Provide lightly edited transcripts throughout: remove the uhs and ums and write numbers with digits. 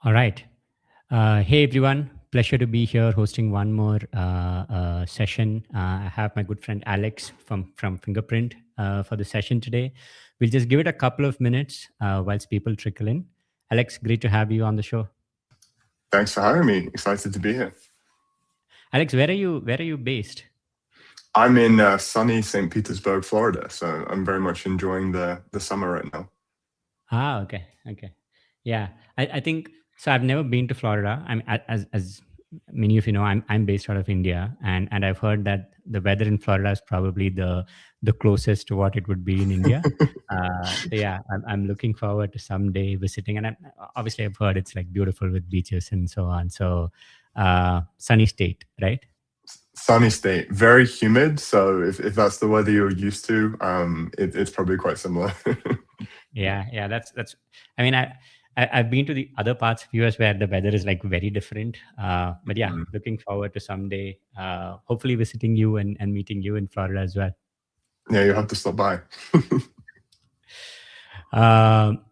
All right. Hey, everyone. Pleasure to be here hosting one more session. I have my good friend Alex from Fingerprint for the session today. We'll just give it a couple of minutes whilst people trickle in. Alex, great to have you on the show. Thanks for having me. Excited to be here. Alex, where are you based? I'm in sunny St. Petersburg, Florida, so I'm very much enjoying the summer right now. Okay. Yeah, I think so. I've never been to Florida. As many of you know, I'm based out of India, and I've heard that the weather in Florida is probably the closest to what it would be in India. So yeah, I'm looking forward to someday visiting, and obviously I've heard it's like beautiful with beaches and so on. So sunny state, right? Sunny state, very humid. So if that's the weather you're used to, it's probably quite similar. Yeah. That's. I mean, I've been to the other parts of US where the weather is like very different. But yeah, Mm. looking forward to someday, hopefully visiting you and meeting you in Florida as well. Yeah, you have to stop by. Um,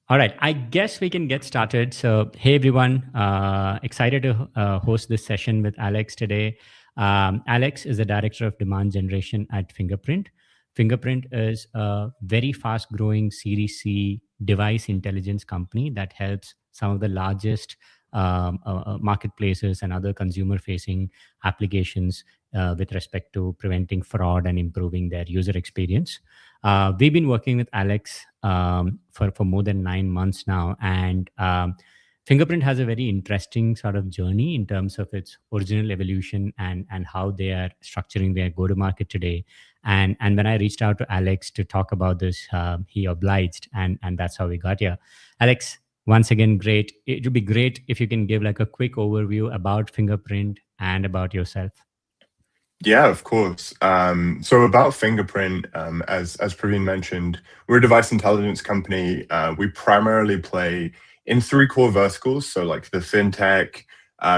all right, I guess we can get started. So, hey everyone, excited to host this session with Alex today. Alex is the director of demand generation at Fingerprint. Fingerprint is a very fast growing Series C device intelligence company that helps some of the largest marketplaces and other consumer facing applications with respect to preventing fraud and improving their user experience. We've been working with Alex for more than 9 months now, and Fingerprint has a very interesting sort of journey in terms of its original evolution and how they are structuring their go to market today. And when I reached out to Alex to talk about this, he obliged, and that's how we got here. Alex, once again, great. It would be great if you can give like a quick overview about Fingerprint and about yourself. Yeah, of course. So about Fingerprint, as Praveen mentioned, we're a device intelligence company. We primarily play in three core verticals. So like the fintech,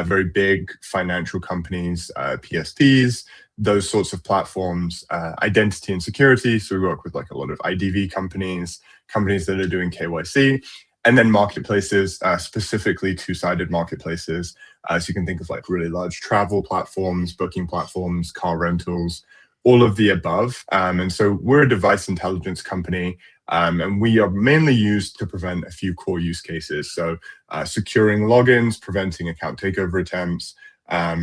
very big financial companies, PSPs, those sorts of platforms, identity and security. So we work with like a lot of IDV companies, companies that are doing KYC, and then marketplaces, specifically two-sided marketplaces. So you can think of like really large travel platforms, booking platforms, car rentals, all of the above. And so we're a device intelligence company, and we are mainly used to prevent a few core use cases. So securing logins, preventing account takeover attempts,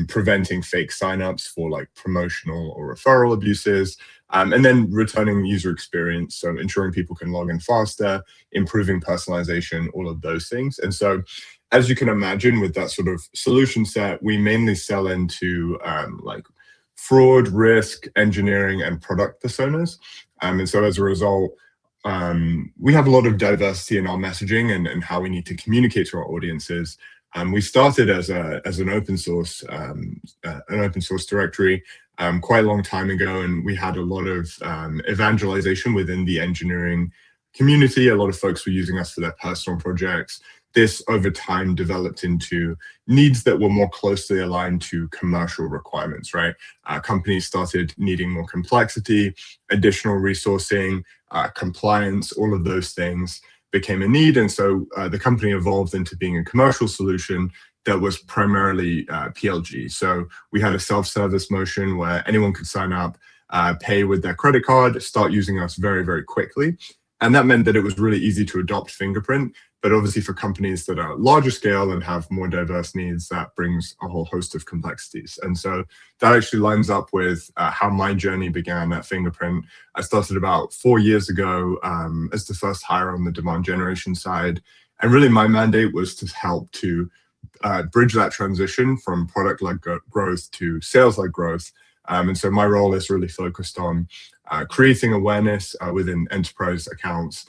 preventing fake signups for like promotional or referral abuses, and then returning user experience. So ensuring people can log in faster, improving personalization, all of those things. And so as you can imagine, with that sort of solution set, we mainly sell into like fraud, risk, engineering, and product personas. And so as a result, we have a lot of diversity in our messaging and how we need to communicate to our audiences. We started as an open source directory quite a long time ago, and we had a lot of evangelization within the engineering community. A lot of folks were using us for their personal projects. This over time developed into needs that were more closely aligned to commercial requirements, right? Companies started needing more complexity, additional resourcing, compliance, all of those things became a need. And so the company evolved into being a commercial solution that was primarily PLG. So we had a self-service motion where anyone could sign up, pay with their credit card, start using us very, very quickly. And that meant that it was really easy to adopt Fingerprint. But obviously for companies that are larger scale and have more diverse needs, that brings a whole host of complexities. And so that actually lines up with how my journey began at Fingerprint. I started about 4 years ago as the first hire on the demand generation side. And really my mandate was to help to bridge that transition from product-led growth to sales-led growth. And so my role is really focused on creating awareness within enterprise accounts,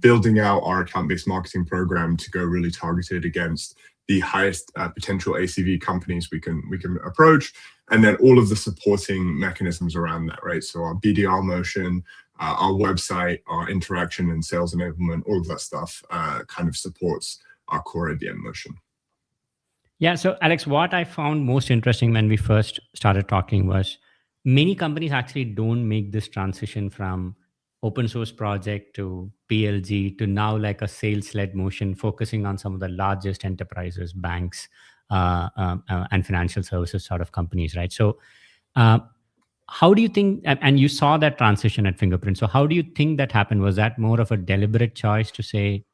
building out our account-based marketing program to go really targeted against the highest potential ACV companies we can approach, and then all of the supporting mechanisms around that, right? So our BDR motion, our website, our interaction and sales enablement, all of that stuff kind of supports our core ABM motion. Yeah. So, Alex, what I found most interesting when we first started talking was many companies actually don't make this transition from open source project to PLG to now like a sales led motion focusing on some of the largest enterprises, banks, and financial services sort of companies, right? So, uh, how do you think, and you saw that transition at Fingerprint, so how do you think that happened? Was that more of a deliberate choice to say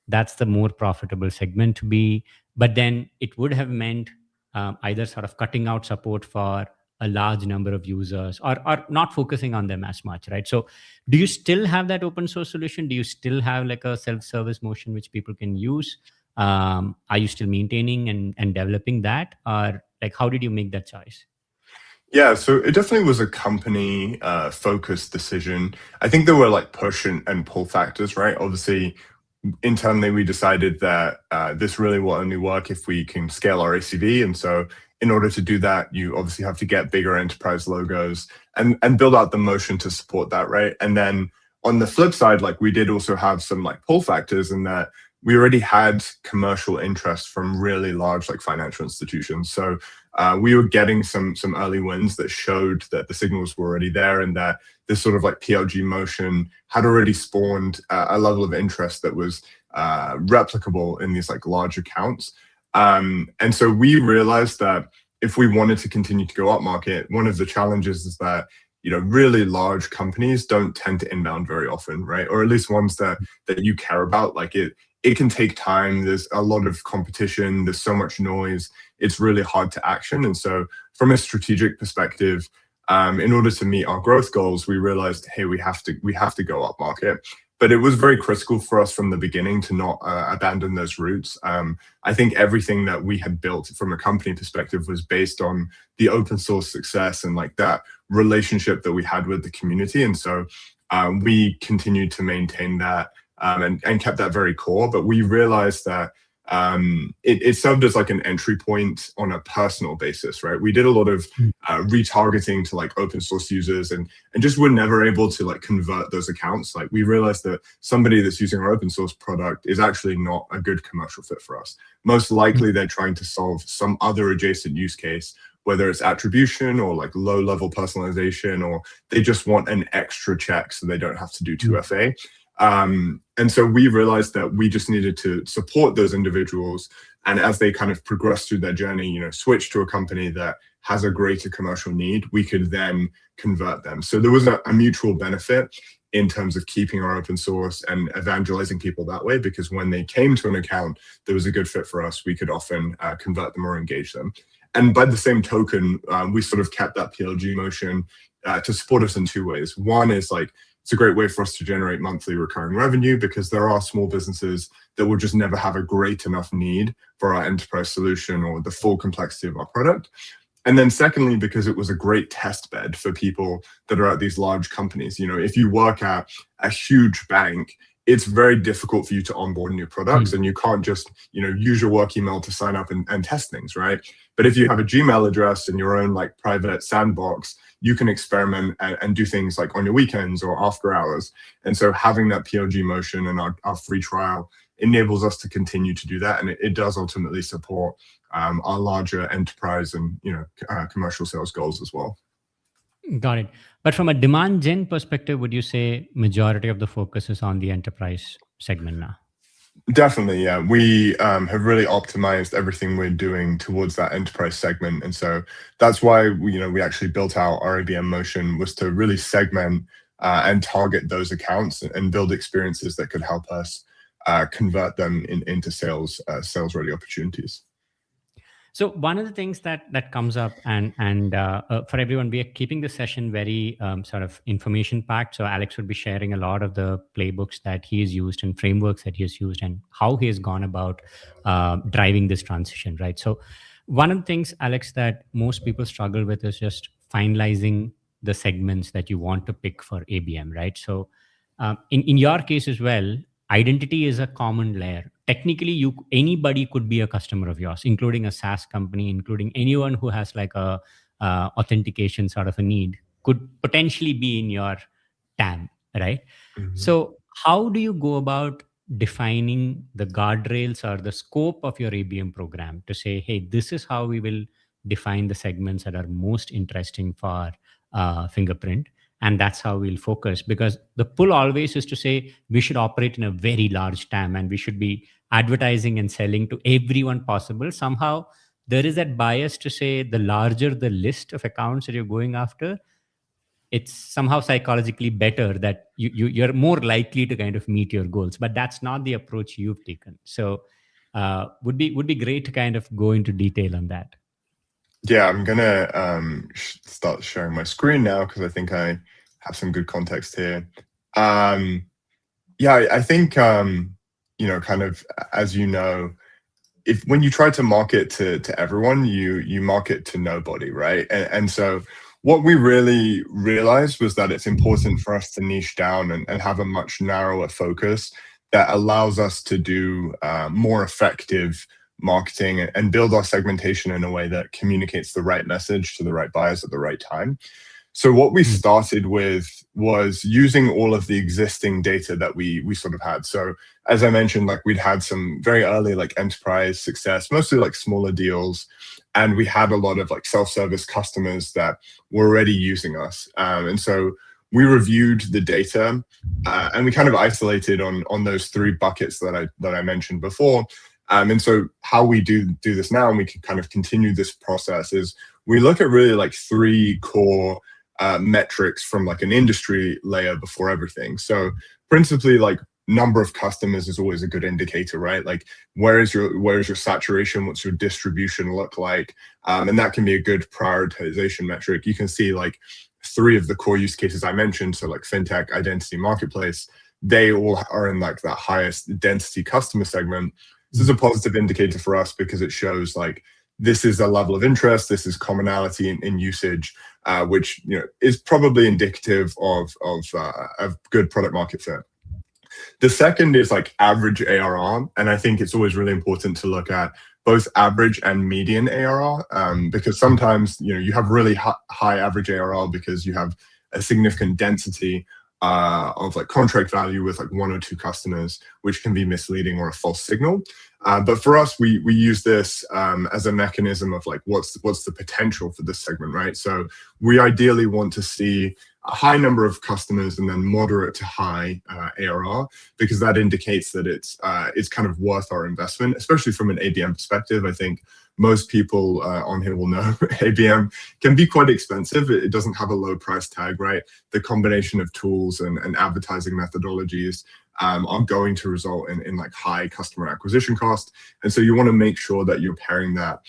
that's the more profitable segment to be, but then it would have meant either sort of cutting out support for a large number of users, or not focusing on them as much, right? So do you still have that open source solution? Do you still have like a self-service motion which people can use? Are you still maintaining and developing that, or like how did you make that choice? Yeah, so it definitely was a company focused decision. I think there were like push and pull factors, right? Obviously, internally we decided that this really will only work if we can scale our ACV. And so in order to do that, you obviously have to get bigger enterprise logos and build out the motion to support that, right? And then on the flip side, like we did also have some like pull factors in that we already had commercial interest from really large like financial institutions. So we were getting some early wins that showed that the signals were already there, and that this sort of like PLG motion had already spawned a level of interest that was replicable in these like large accounts. And so we realized that if we wanted to continue to go up market, one of the challenges is that really large companies don't tend to inbound very often, right? Or at least ones that you care about. Like it can take time. There's a lot of competition. There's so much noise. It's really hard to action. And so from a strategic perspective, in order to meet our growth goals, we realized, hey, we have to go up market. But it was very critical for us from the beginning to not abandon those roots. I think everything that we had built from a company perspective was based on the open source success and like that relationship that we had with the community. And so we continued to maintain that and kept that very core. But we realized that it served as like an entry point on a personal basis, right? We did a lot of retargeting to like open source users and just were never able to like convert those accounts. Like we realized that somebody that's using our open source product is actually not a good commercial fit for us. Most likely they're trying to solve some other adjacent use case, whether it's attribution or like low level personalization, or they just want an extra check so they don't have to do 2FA. And so we realized that we just needed to support those individuals. And as they kind of progress through their journey, switch to a company that has a greater commercial need, we could then convert them. So there was a mutual benefit in terms of keeping our open source and evangelizing people that way, because when they came to an account that was a good fit for us, we could often convert them or engage them. And by the same token, we sort of kept that PLG motion to support us in two ways. One is like, it's a great way for us to generate monthly recurring revenue, because there are small businesses that will just never have a great enough need for our enterprise solution or the full complexity of our product. And then secondly, because it was a great test bed for people that are at these large companies. If you work at a huge bank, it's very difficult for you to onboard new products, and you can't just use your work email to sign up and test things, right? But if you have a Gmail address and your own like private sandbox, you can experiment and do things like on your weekends or after hours. And so having that PLG motion and our free trial enables us to continue to do that, and it does ultimately support our larger enterprise and commercial sales goals as well. Got it. But from a demand gen perspective, would you say majority of the focus is on the enterprise segment now? Definitely, yeah. We have really optimized everything we're doing towards that enterprise segment, and so that's why we actually built out our ABM motion, was to really segment and target those accounts and build experiences that could help us convert them into sales ready opportunities. So one of the things that comes up, and for everyone, we are keeping the session very sort of information packed. So Alex would be sharing a lot of the playbooks that he has used and frameworks that he has used and how he has gone about driving this transition, right? So one of the things, Alex, that most people struggle with is just finalizing the segments that you want to pick for ABM, right? So in your case as well, identity is a common layer. Technically, anybody could be a customer of yours, including a SaaS company, including anyone who has like a authentication sort of a need, could potentially be in your TAM, right? Mm-hmm. So how do you go about defining the guardrails or the scope of your ABM program to say, hey, this is how we will define the segments that are most interesting for Fingerprint? and that's how we'll focus, because the pull always is to say we should operate in a very large TAM and we should be advertising and selling to everyone possible. Somehow there is that bias to say the larger the list of accounts that you're going after, it's somehow psychologically better that you're more likely to kind of meet your goals. But that's not the approach you've taken. So would be great to kind of go into detail on that. Yeah, I'm gonna start sharing my screen now because I think I have some good context here. Yeah, I think kind of as you know, if when you try to market to everyone, you market to nobody, right? And so what we really realized was that it's important for us to niche down and have a much narrower focus that allows us to do more effective marketing and build our segmentation in a way that communicates the right message to the right buyers at the right time. So what we started with was using all of the existing data that we sort of had. So as I mentioned, like we'd had some very early like enterprise success, mostly like smaller deals. And we had a lot of like self-service customers that were already using us. And so we reviewed the data and we kind of isolated on those three buckets that I mentioned before. And so how we do this now, and we can kind of continue this process, is we look at really like three core metrics from like an industry layer before everything. So principally, like number of customers is always a good indicator, right? Like where is your saturation? What's your distribution look like? And that can be a good prioritization metric. You can see like three of the core use cases I mentioned, so like fintech, identity, marketplace, they all are in like that highest density customer segment. This is a positive indicator for us because it shows like this is a level of interest, this is commonality in usage, which is probably indicative of good product market fit. The second is like average ARR, and I think it's always really important to look at both average and median ARR, because sometimes you have really high average ARR because you have a significant density of like contract value with like one or two customers, which can be misleading or a false signal. But for us, we use this as a mechanism of like what's the potential for this segment, right? So we ideally want to see a high number of customers and then moderate to high ARR, because that indicates that it's kind of worth our investment, especially from an ABM perspective. I think most people on here will know ABM can be quite expensive. It doesn't have a low price tag, right? The combination of tools and advertising methodologies are going to result in like high customer acquisition cost. And so you want to make sure that you're pairing that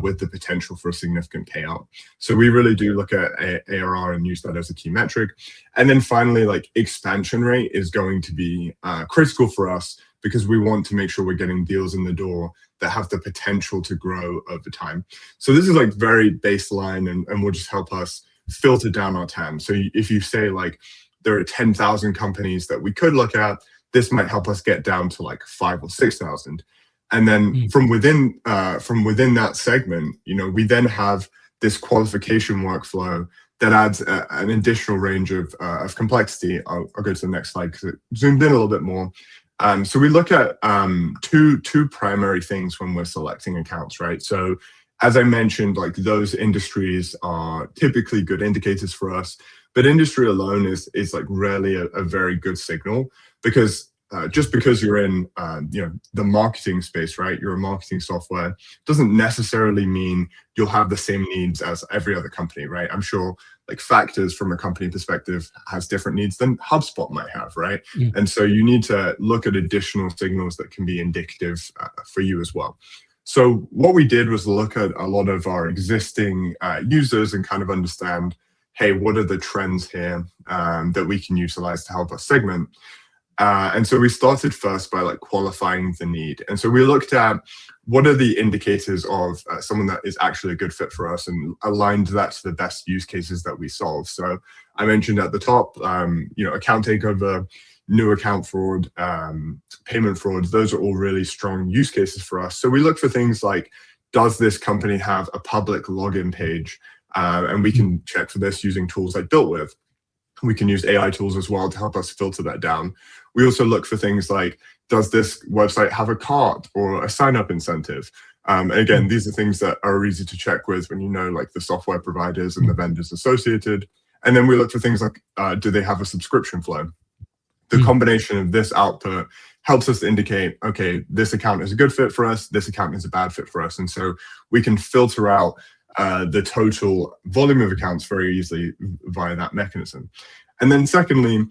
with the potential for a significant payout. So we really do look at ARR and use that as a key metric. And then finally, like expansion rate is going to be critical for us because we want to make sure we're getting deals in the door that have the potential to grow over time. So this is like very baseline and will just help us filter down our TAM. So if you say like there are 10,000 companies that we could look at, this might help us get down to like 5,000 or 6,000. And then from within that segment, we then have this qualification workflow that adds an additional range of complexity. I'll go to the next slide because it zoomed in a little bit more. So we look at two primary things when we're selecting accounts, right? So as I mentioned, like those industries are typically good indicators for us, but industry alone is like rarely a very good signal, because just because you're in the marketing space, right? You're a marketing software, doesn't necessarily mean you'll have the same needs as every other company, right? I'm sure like Factors from a company perspective has different needs than HubSpot might have, right? And so you need to look at additional signals that can be indicative for you as well. So what we did was look at a lot of our existing users and kind of understand, hey, what are the trends here that we can utilize to help us segment? And so we started first by like qualifying the need. And so we looked at what are the indicators of someone that is actually a good fit for us and aligned that to the best use cases that we solve. So I mentioned at the top, account takeover, new account fraud, payment fraud, those are all really strong use cases for us. So we look for things like, does this company have a public login page? And we can check for this using tools like BuiltWith. We can use AI tools as well to help us filter that down. We also look for things like, does this website have a cart or a sign-up incentive? And again, these are things that are easy to check with when you know like the software providers and the vendors associated. And then we look for things like, do they have a subscription flow? The combination of this output helps us indicate, okay, this account is a good fit for us, this account is a bad fit for us. And so we can filter out the total volume of accounts very easily via that mechanism. And then secondly,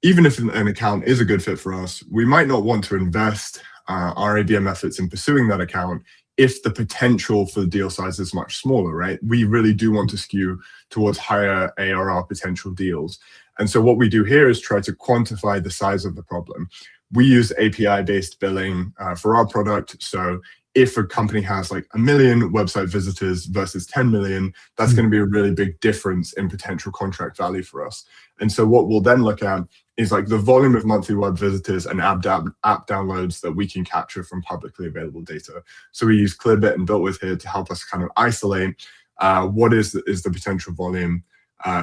even if an account is a good fit for us, we might not want to invest our ABM efforts in pursuing that account if the potential for the deal size is much smaller, right? We really do want to skew towards higher ARR potential deals. And so what we do here is try to quantify the size of the problem. We use API-based billing for our product. So if a company has like 1 million website visitors versus 10 million, that's going to be a really big difference in potential contract value for us. And so what we'll then look at is like the volume of monthly web visitors and app downloads that we can capture from publicly available data. So we use Clearbit and BuiltWith here to help us kind of isolate what is the potential volume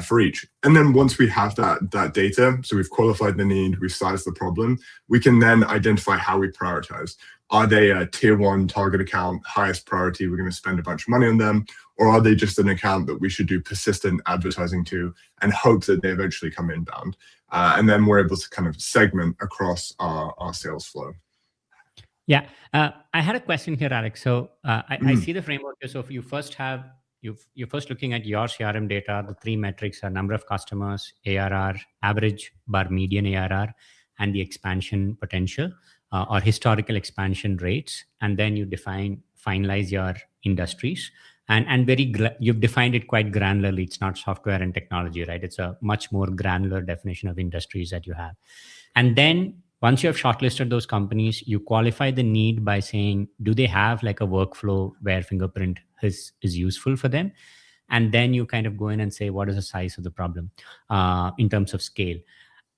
for each. And then once we have that data, so we've qualified the need, we've sized the problem, we can then identify how we prioritize. Are they a tier 1 target account, highest priority, we're going to spend a bunch of money on them? Or are they just an account that we should do persistent advertising to and hope that they eventually come inbound? And then we're able to kind of segment across our sales flow. Yeah, I had a question here, Alex. So I see the framework here. So if you first have, you're first looking at your CRM data, the 3 metrics are number of customers, ARR, average bar median ARR, and the expansion potential or historical expansion rates. And then you finalize your industries. And you've defined it quite granularly. It's not software and technology, right? It's a much more granular definition of industries that you have. And then once you have shortlisted those companies, you qualify the need by saying, do they have like a workflow where fingerprint is useful for them? And then you kind of go in and say, what is the size of the problem in terms of scale?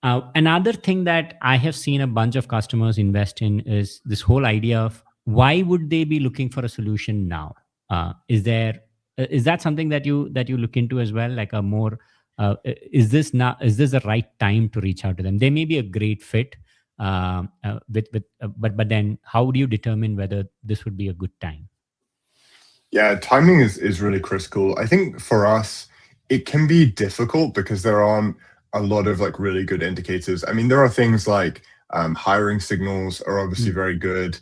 Another thing that I have seen a bunch of customers invest in is this whole idea of why would they be looking for a solution now? Is that something that you look into as well? Like a more is this the right time to reach out to them? They may be a great fit, but then how do you determine whether this would be a good time? Yeah, timing is really critical. I think for us, it can be difficult because there aren't a lot of like really good indicators. I mean, there are things like hiring signals are obviously very good.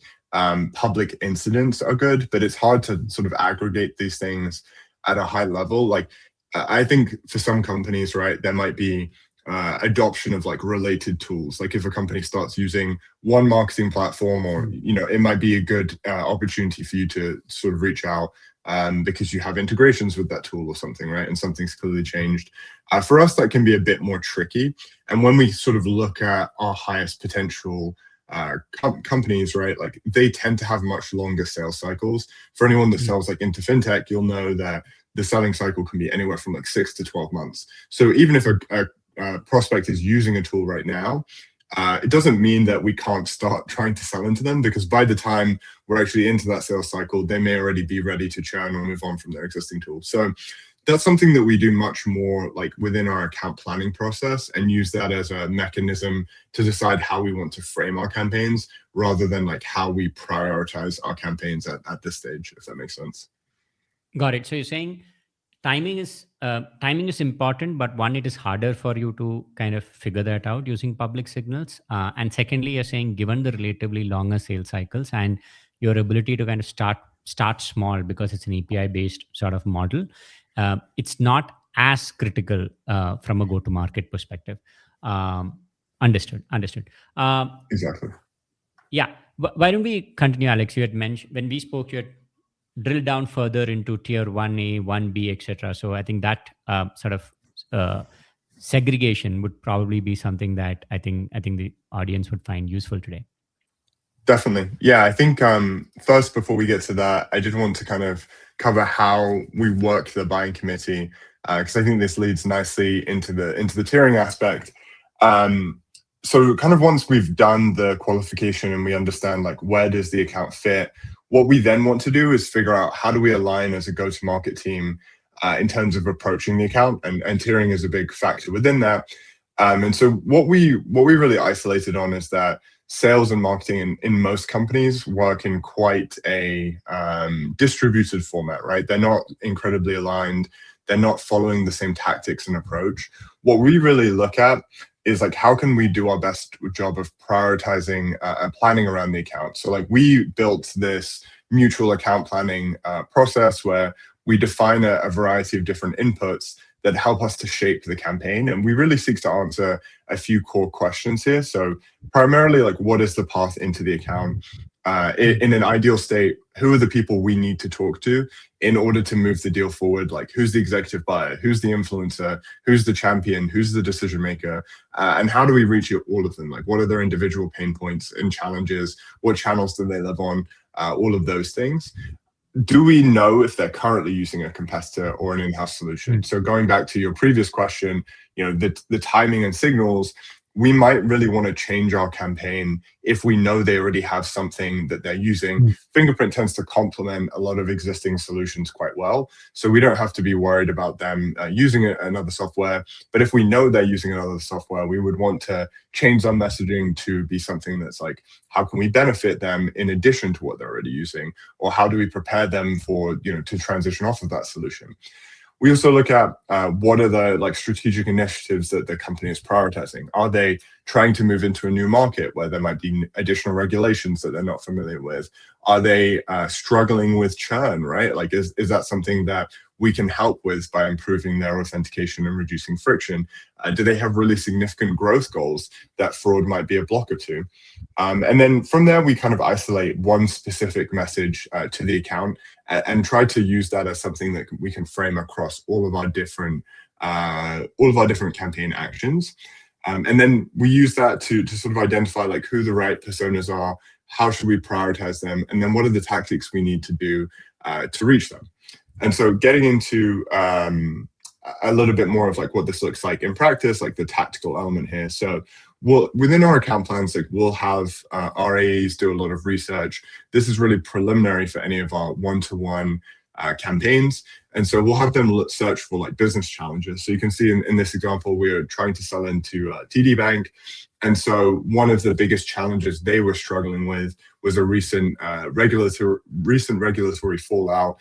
Public incidents are good, but it's hard to sort of aggregate these things at a high level. Like I think for some companies, right, there might be adoption of like related tools. Like if a company starts using one marketing platform, or it might be a good opportunity for you to sort of reach out because you have integrations with that tool or something, right? And something's clearly changed. For us, that can be a bit more tricky. And when we sort of look at our highest potential companies, right, like they tend to have much longer sales cycles. For anyone that sells like into fintech, you'll know that the selling cycle can be anywhere from like 6 to 12 months. So even if a prospect is using a tool right now, it doesn't mean that we can't start trying to sell into them, because by the time we're actually into that sales cycle, they may already be ready to churn or move on from their existing tool. So that's something that we do much more like within our account planning process, and use that as a mechanism to decide how we want to frame our campaigns, rather than like how we prioritize our campaigns at this stage, if that makes sense. Got it. So you're saying timing is important, but one, it is harder for you to kind of figure that out using public signals. And secondly, you're saying given the relatively longer sales cycles and your ability to kind of start small because it's an API based sort of model, it's not as critical from a go-to-market perspective. Understood. Exactly. Yeah. Why don't we continue, Alex? You had mentioned when we spoke, you had drill down further into tier 1A, 1B, etc. So I think that sort of segregation would probably be something that I think the audience would find useful today. Definitely. Yeah, I think first, before we get to that, I did want to kind of cover how we work the buying committee, because I think this leads nicely into the tiering aspect. So kind of once we've done the qualification and we understand like where does the account fit, what we then want to do is figure out how do we align as a go-to-market team in terms of approaching the account, and tiering is a big factor within that. And so what we really isolated on is that sales and marketing in most companies work in quite a distributed format, right? They're not incredibly aligned. they're not following the same tactics and approach. What we really look at is like, how can we do our best job of prioritizing and planning around the account? So like, we built this mutual account planning process where we define a variety of different inputs that help us to shape the campaign. And we really seek to answer a few core questions here. So primarily, like, what is the path into the account? In an ideal state, who are the people we need to talk to in order to move the deal forward? Like, who's the executive buyer? Who's the influencer? Who's the champion? Who's the decision maker? And how do we reach all of them? Like, what are their individual pain points and challenges? What channels do they live on? All of those things. Do we know if they're currently using a competitor or an in-house solution? So going back to your previous question, the timing and signals, we might really want to change our campaign if we know they already have something that they're using. Fingerprint tends to complement a lot of existing solutions quite well. So we don't have to be worried about them using another software. But if we know they're using another software, we would want to change our messaging to be something that's like, how can we benefit them in addition to what they're already using? Or how do we prepare them for, to transition off of that solution? We also look at what are the like strategic initiatives that the company is prioritizing. Are they trying to move into a new market where there might be additional regulations that they're not familiar with? Are they struggling with churn, right? Like, is that something that we can help with by improving their authentication and reducing friction? Do they have really significant growth goals that fraud might be a blocker to? And then from there, we kind of isolate one specific message to the account and try to use that as something that we can frame across all of our different campaign actions. And then we use that to sort of identify like who the right personas are, how should we prioritize them, and then what are the tactics we need to do to reach them. And so getting into a little bit more of like what this looks like in practice, like the tactical element here. So within our account plans, like we'll have our AEs do a lot of research. This is really preliminary for any of our one-to-one campaigns. And so we'll have them search for like business challenges. So you can see in this example, we're trying to sell into TD Bank. And so one of the biggest challenges they were struggling with was a recent regulatory fallout.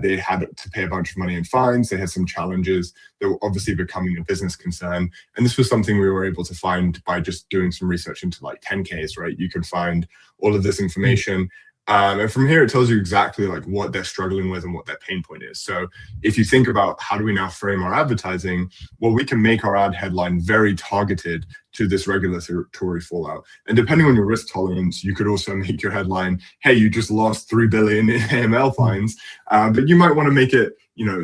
They had to pay a bunch of money in fines. They had some challenges that were obviously becoming a business concern. And this was something we were able to find by just doing some research into like 10Ks, right? You can find all of this information. And from here, it tells you exactly like what they're struggling with and what their pain point is. So if you think about how do we now frame our advertising, well, we can make our ad headline very targeted to this regulatory fallout. And depending on your risk tolerance, you could also make your headline, hey, you just lost 3 billion in AML fines. But you might want to make it,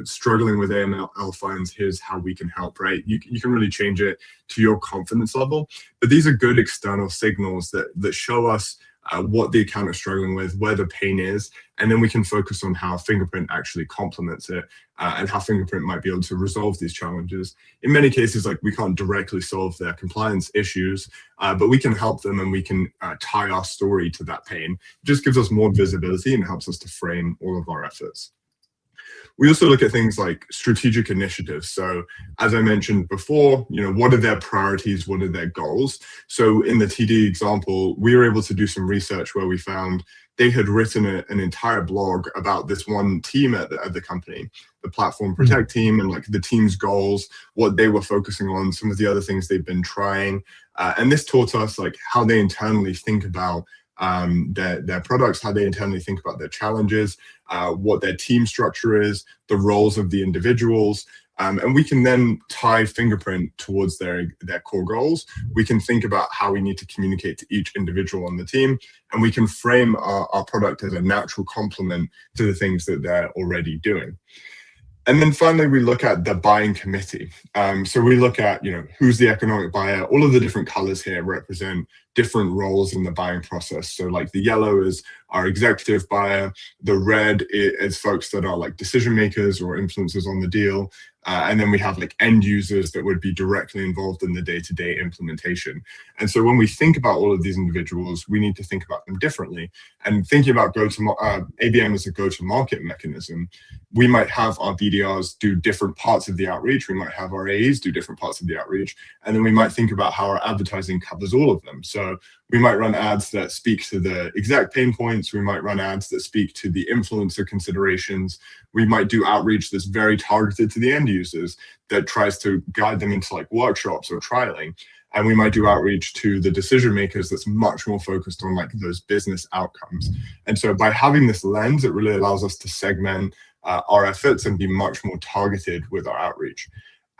struggling with AML fines, here's how we can help, right? You can really change it to your confidence level. But these are good external signals that show us what the account is struggling with, where the pain is, and then we can focus on how Fingerprint actually complements it and how Fingerprint might be able to resolve these challenges. In many cases, like we can't directly solve their compliance issues, but we can help them and we can tie our story to that pain. It just gives us more visibility and helps us to frame all of our efforts. We also look at things like strategic initiatives. So as I mentioned before, what are their priorities? What are their goals? So in the TD example, we were able to do some research where we found they had written an entire blog about this one team at the company, the Platform Protect team, and like the team's goals, what they were focusing on, some of the other things they've been trying. And this taught us like how they internally think about their products, how they internally think about their challenges, what their team structure is, the roles of the individuals. And we can then tie Fingerprint towards their core goals. We can think about how we need to communicate to each individual on the team, and we can frame our product as a natural complement to the things that they're already doing. And then finally, we look at the buying committee. So we look at, who's the economic buyer. All of the different colors here represent different roles in the buying process. So like the yellow is our executive buyer. The red is folks that are like decision makers or influencers on the deal. And then we have like end users that would be directly involved in the day-to-day implementation. And so when we think about all of these individuals, we need to think about them differently. And thinking about ABM as a go-to-market mechanism, we might have our BDRs do different parts of the outreach. We might have our AEs do different parts of the outreach. And then we might think about how our advertising covers all of them. So We might run ads that speak to the exact pain points. We might run ads that speak to the influencer considerations. We might do outreach that's very targeted to the end users that tries to guide them into like workshops or trialing. And we might do outreach to the decision makers that's much more focused on like those business outcomes. And so by having this lens, it really allows us to segment our efforts and be much more targeted with our outreach.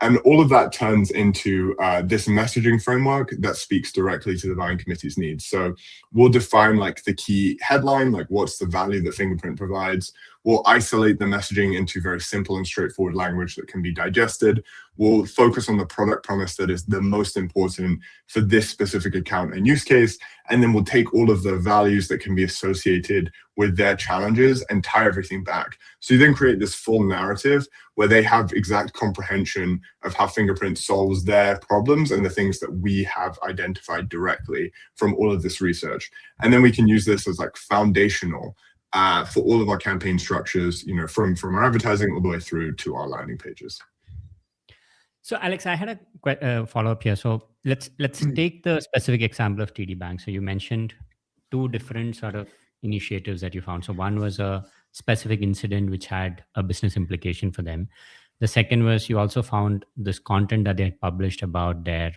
And all of that turns into this messaging framework that speaks directly to the buying committee's needs. So we'll define like the key headline, like what's the value that Fingerprint provides. We'll isolate the messaging into very simple and straightforward language that can be digested. We'll focus on the product promise that is the most important for this specific account and use case. And then we'll take all of the values that can be associated with their challenges and tie everything back. So you then create this full narrative where they have exact comprehension of how Fingerprint solves their problems and the things that we have identified directly from all of this research. And then we can use this as like foundational for all of our campaign structures, you know, from our advertising all the way through to our landing pages. So, Alex, I had a follow-up here. So let's take the specific example of TD Bank. So you mentioned two different sort of initiatives that you found. So one was a specific incident which had a business implication for them. The second was you also found this content that they had published about their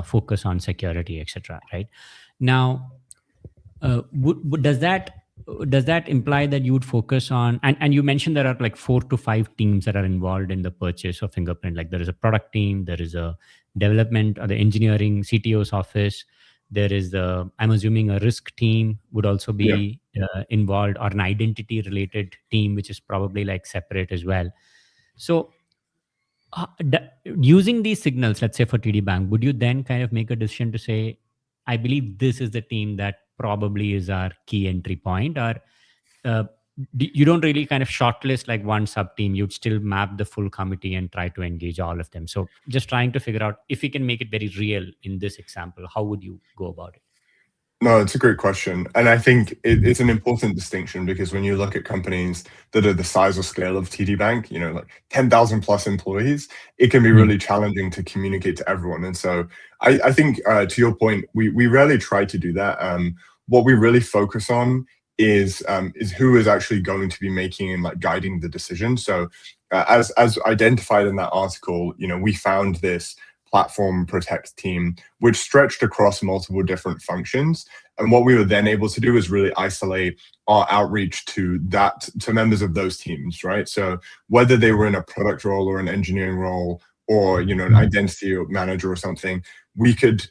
focus on security, etc. Right? Now, does that imply that you would focus on, and you mentioned there are like 4 to 5 teams that are involved in the purchase of Fingerprint, like there is a product team, there is a development or the engineering CTO's office, there is I'm assuming a risk team would also be involved, or an identity related team, which is probably like separate as well. So using these signals, let's say for TD Bank, would you then kind of make a decision to say, I believe this is the team that probably is our key entry point, or you don't really kind of shortlist like one sub team, you'd still map the full committee and try to engage all of them? So just trying to figure out if we can make it very real in this example, how would you go about it? No, it's a great question. And I think it's an important distinction, because when you look at companies that are the size or scale of TD Bank, you know, like 10,000 plus employees, it can be really challenging to communicate to everyone. And so I think to your point, we rarely try to do that. What we really focus on is who is actually going to be making and like guiding the decision. So as identified in that article, you know, we found this platform protect team, which stretched across multiple different functions. And what we were then able to do is really isolate our outreach to members of those teams, right? So whether they were in a product role or an engineering role, or, you know, an identity manager or something, we could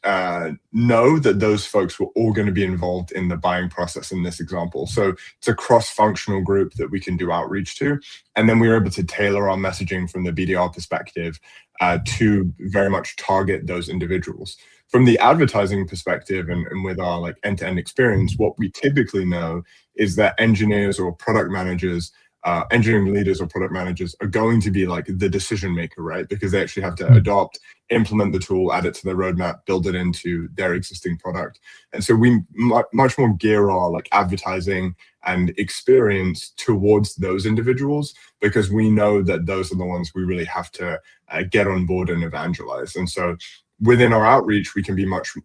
know that those folks were all going to be involved in the buying process in this example. So it's a cross-functional group that we can do outreach to. And then we were able to tailor our messaging from the BDR perspective to very much target those individuals. From the advertising perspective and with our like end-to-end experience, what we typically know is that engineers or product managers, engineering leaders or product managers are going to be like the decision maker, right? Because they actually have to adopt, implement the tool, add it to their roadmap, build it into their existing product. And so we much more gear our like advertising and experience towards those individuals, because we know that those are the ones we really have to get on board and evangelize. And so within our outreach, we can be much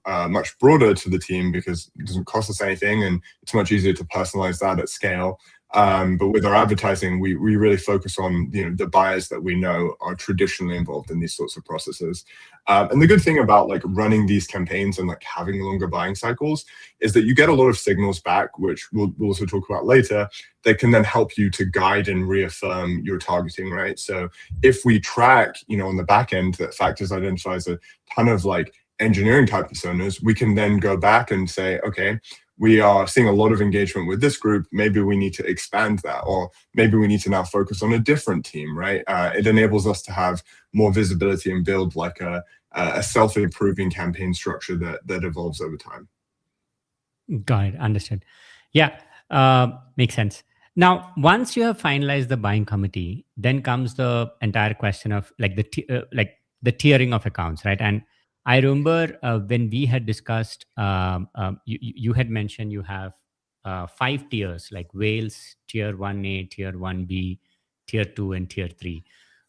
broader to the team, because it doesn't cost us anything and it's much easier to personalize that at scale. But with our advertising, we really focus on, you know, the buyers that we know are traditionally involved in these sorts of processes. And the good thing about like running these campaigns and like having longer buying cycles is that you get a lot of signals back, which we'll also talk about later, that can then help you to guide and reaffirm your targeting, right? So if we track, you know, on the back end that Factors identifies a ton of like engineering type personas, we can then go back and say, okay, we are seeing a lot of engagement with this group. Maybe we need to expand that, or maybe we need to now focus on a different team, right? It enables us to have more visibility and build like a self-improving campaign structure that evolves over time. Got it. Understood. Yeah, makes sense. Now, once you have finalized the buying committee, then comes the entire question of like the tiering of accounts, right? And I remember when we had discussed, you had mentioned you have 5 tiers, like Wales, tier 1A, tier 1B, tier 2, and tier 3.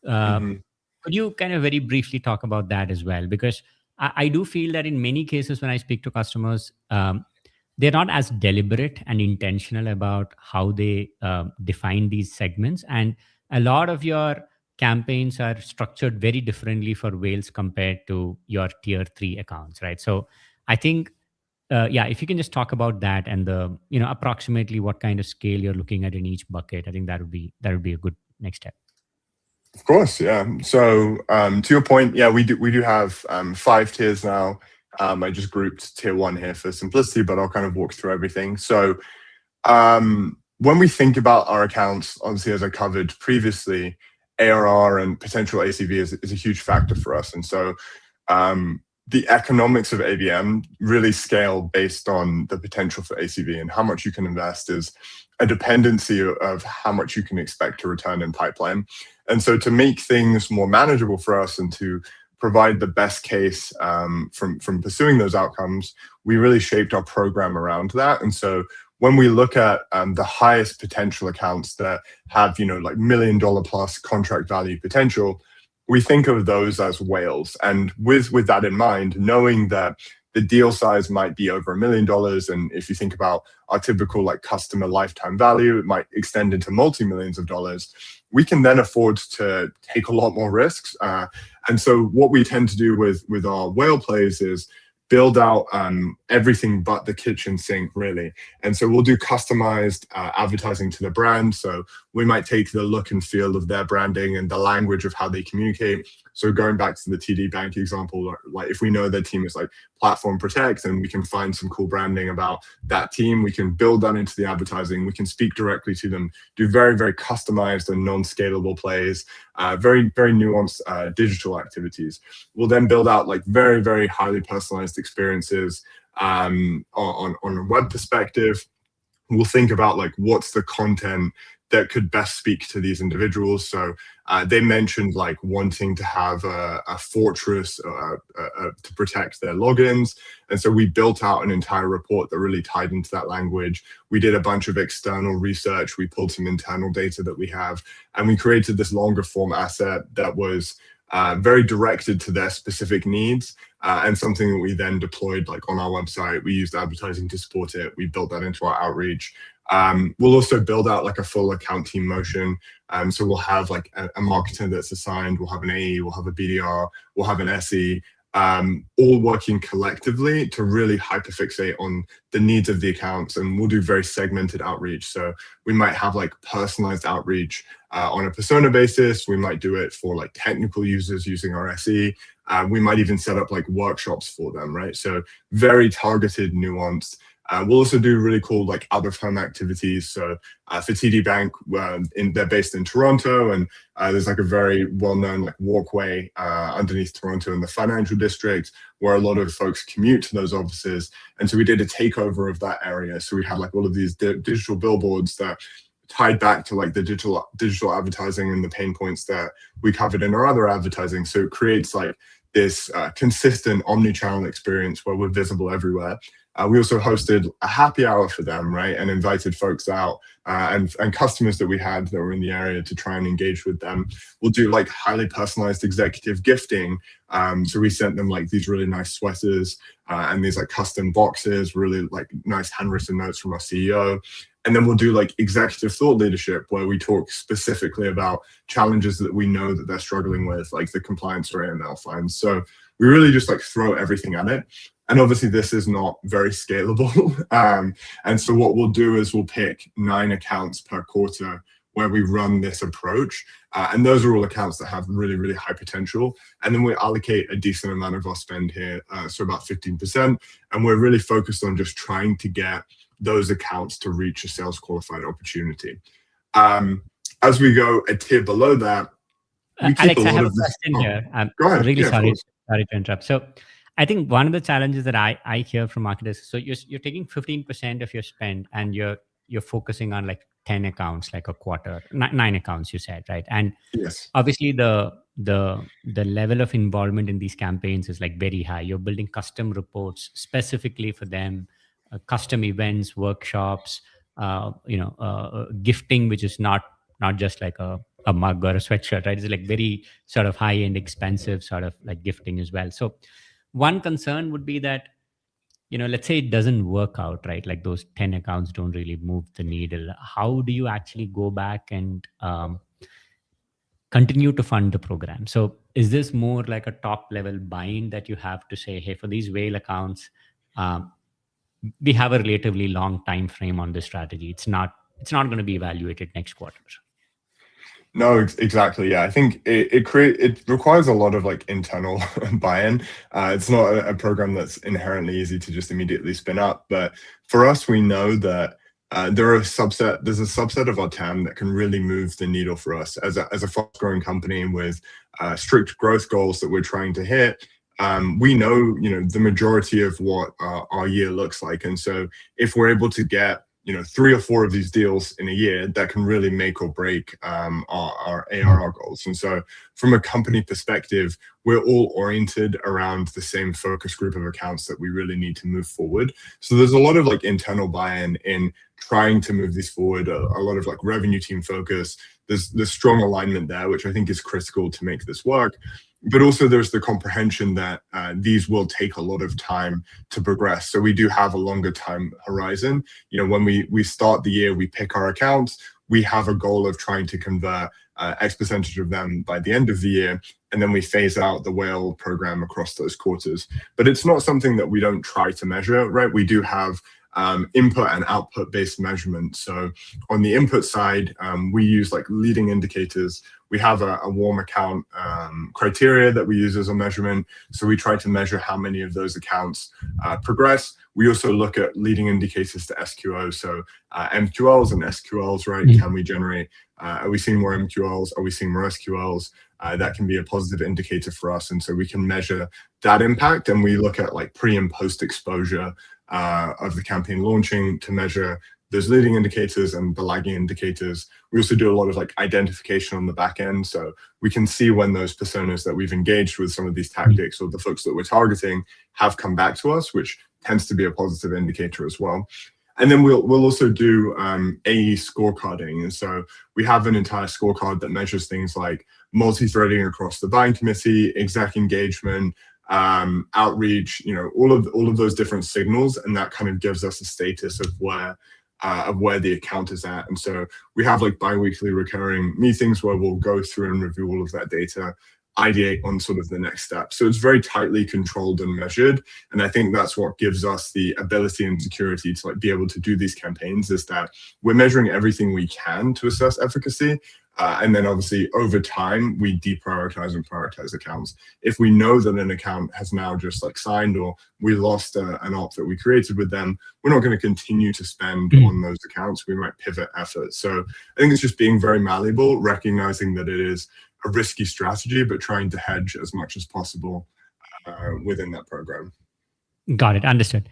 Could you kind of very briefly talk about that as well? Because I do feel that in many cases when I speak to customers, they're not as deliberate and intentional about how they define these segments. And a lot of your campaigns are structured very differently for whales compared to your tier three accounts, right? So I think, yeah, if you can just talk about that and the, approximately what kind of scale you're looking at in each bucket, I think that would be a good next step. Of course, yeah. So to your point, yeah, we do have 5 tiers now. I just grouped tier one here for simplicity, but I'll kind of walk through everything. So when we think about our accounts, obviously, as I covered previously, ARR and potential ACV is a huge factor for us. And so the economics of ABM really scale based on the potential for ACV, and how much you can invest is a dependency of how much you can expect to return in pipeline. And so to make things more manageable for us and to provide the best case from pursuing those outcomes, we really shaped our program around that. And so when we look at the highest potential accounts that have, like $1 million plus contract value potential, we think of those as whales. And with that in mind, knowing that the deal size might be over $1 million, and if you think about our typical like customer lifetime value, it might extend into multi-millions of dollars, we can then afford to take a lot more risks. And so what we tend to do with our whale plays is build out everything but the kitchen sink, really. And so we'll do customized advertising to the brand. So we might take the look and feel of their branding and the language of how they communicate. So going back to the TD Bank example, like if we know their team is like Platform Protect and we can find some cool branding about that team, we can build that into the advertising. We can speak directly to them, do very, very customized and non-scalable plays, very, very nuanced digital activities. We'll then build out like very, very highly personalized experiences on a web perspective. We'll think about like what's the content that could best speak to these individuals. So they mentioned like wanting to have a fortress to protect their logins. And so we built out an entire report that really tied into that language. We did a bunch of external research. We pulled some internal data that we have, and we created this longer form asset that was very directed to their specific needs, and something that we then deployed like on our website. We used advertising to support it. We built that into our outreach. We'll also build out like a full account team motion. So we'll have like a marketer that's assigned, we'll have an AE, we'll have a BDR, we'll have an SE, all working collectively to really hyperfixate on the needs of the accounts. And we'll do very segmented outreach. So we might have like personalized outreach on a persona basis. We might do it for like technical users using our SE. We might even set up like workshops for them, right? So very targeted, nuanced. We'll also do really cool like out of home activities. So for TD Bank, they're based in Toronto, and there's like a very well-known like walkway underneath Toronto in the financial district where a lot of folks commute to those offices. And so we did a takeover of that area. So we had like all of these digital billboards that tied back to like the digital advertising and the pain points that we covered in our other advertising. So it creates like this consistent omni-channel experience where we're visible everywhere. We also hosted a happy hour for them, right? And invited folks out and customers that we had that were in the area to try and engage with them. We'll do like highly personalized executive gifting. So we sent them like these really nice sweaters and these like custom boxes, really like nice handwritten notes from our CEO. And then we'll do like executive thought leadership, where we talk specifically about challenges that we know that they're struggling with, like the compliance or AML fines. So we really just like throw everything at it. And obviously this is not very scalable. And so what we'll do is we'll pick 9 accounts per quarter where we run this approach. And those are all accounts that have really, really high potential. And then we allocate a decent amount of our spend here, so about 15%. And we're really focused on just trying to get those accounts to reach a sales qualified opportunity. As we go a tier below that, Alex, I have a question here. Go ahead. Really sorry to interrupt. So I think one of the challenges that I hear from marketers, so you're taking 15% of your spend and you're focusing on like 10 accounts, like a quarter, 9 accounts you said, right? And yes, obviously the level of involvement in these campaigns is like very high. You're building custom reports specifically for them, custom events, workshops, gifting, which is not just like a mug or a sweatshirt, right? It's like very sort of high-end, expensive sort of like gifting as well. So one concern would be that, let's say it doesn't work out, right? Like those 10 accounts don't really move the needle. How do you actually go back and continue to fund the program? So is this more like a top level buy-in that you have to say, hey, for these whale accounts, um, we have a relatively long time frame on this strategy. It's not going to be evaluated next quarter. No, exactly. Yeah, I think it requires a lot of like internal buy-in. It's not a program that's inherently easy to just immediately spin up. But for us, we know that there's a subset of our TAM that can really move the needle for us as a fast-growing company with strict growth goals that we're trying to hit. We know, the majority of what our year looks like, and so if we're able to get 3 or 4 of these deals in a year, that can really make or break our ARR goals. And so from a company perspective, we're all oriented around the same focus group of accounts that we really need to move forward. So there's a lot of like internal buy-in in trying to move this forward, a lot of like revenue team focus. There's strong alignment there, which I think is critical to make this work. But also there's the comprehension that these will take a lot of time to progress. So we do have a longer time horizon. When we start the year, we pick our accounts, we have a goal of trying to convert X percentage of them by the end of the year, and then we phase out the whale program across those quarters. But it's not something that we don't try to measure, right? We do have input and output based measurement. So on the input side, we use like leading indicators. We have a warm account criteria that we use as a measurement. So we try to measure how many of those accounts progress. We also look at leading indicators to SQO. So MQLs and SQLs, right? Can we generate, are we seeing more MQLs? Are we seeing more SQLs? That can be a positive indicator for us. And so we can measure that impact, and we look at like pre and post exposure of the campaign launching to measure those leading indicators and the lagging indicators. We also do a lot of like identification on the back end. So we can see when those personas that we've engaged with some of these tactics or the folks that we're targeting have come back to us, which tends to be a positive indicator as well. And then we'll also do AE scorecarding. And so we have an entire scorecard that measures things like multi-threading across the buying committee, exec engagement, outreach, all of those different signals, and that kind of gives us a status of where the account is at. And so we have like bi-weekly recurring meetings where we'll go through and review all of that data, ideate on sort of the next step. So it's very tightly controlled and measured. And I think that's what gives us the ability and security to like be able to do these campaigns, is that we're measuring everything we can to assess efficacy. And then obviously over time, we deprioritize and prioritize accounts. If we know that an account has now just like signed, or we lost an op that we created with them, we're not going to continue to spend on those accounts. We might pivot efforts. So I think it's just being very malleable, recognizing that it is a risky strategy, but trying to hedge as much as possible within that program. Got it. Understood.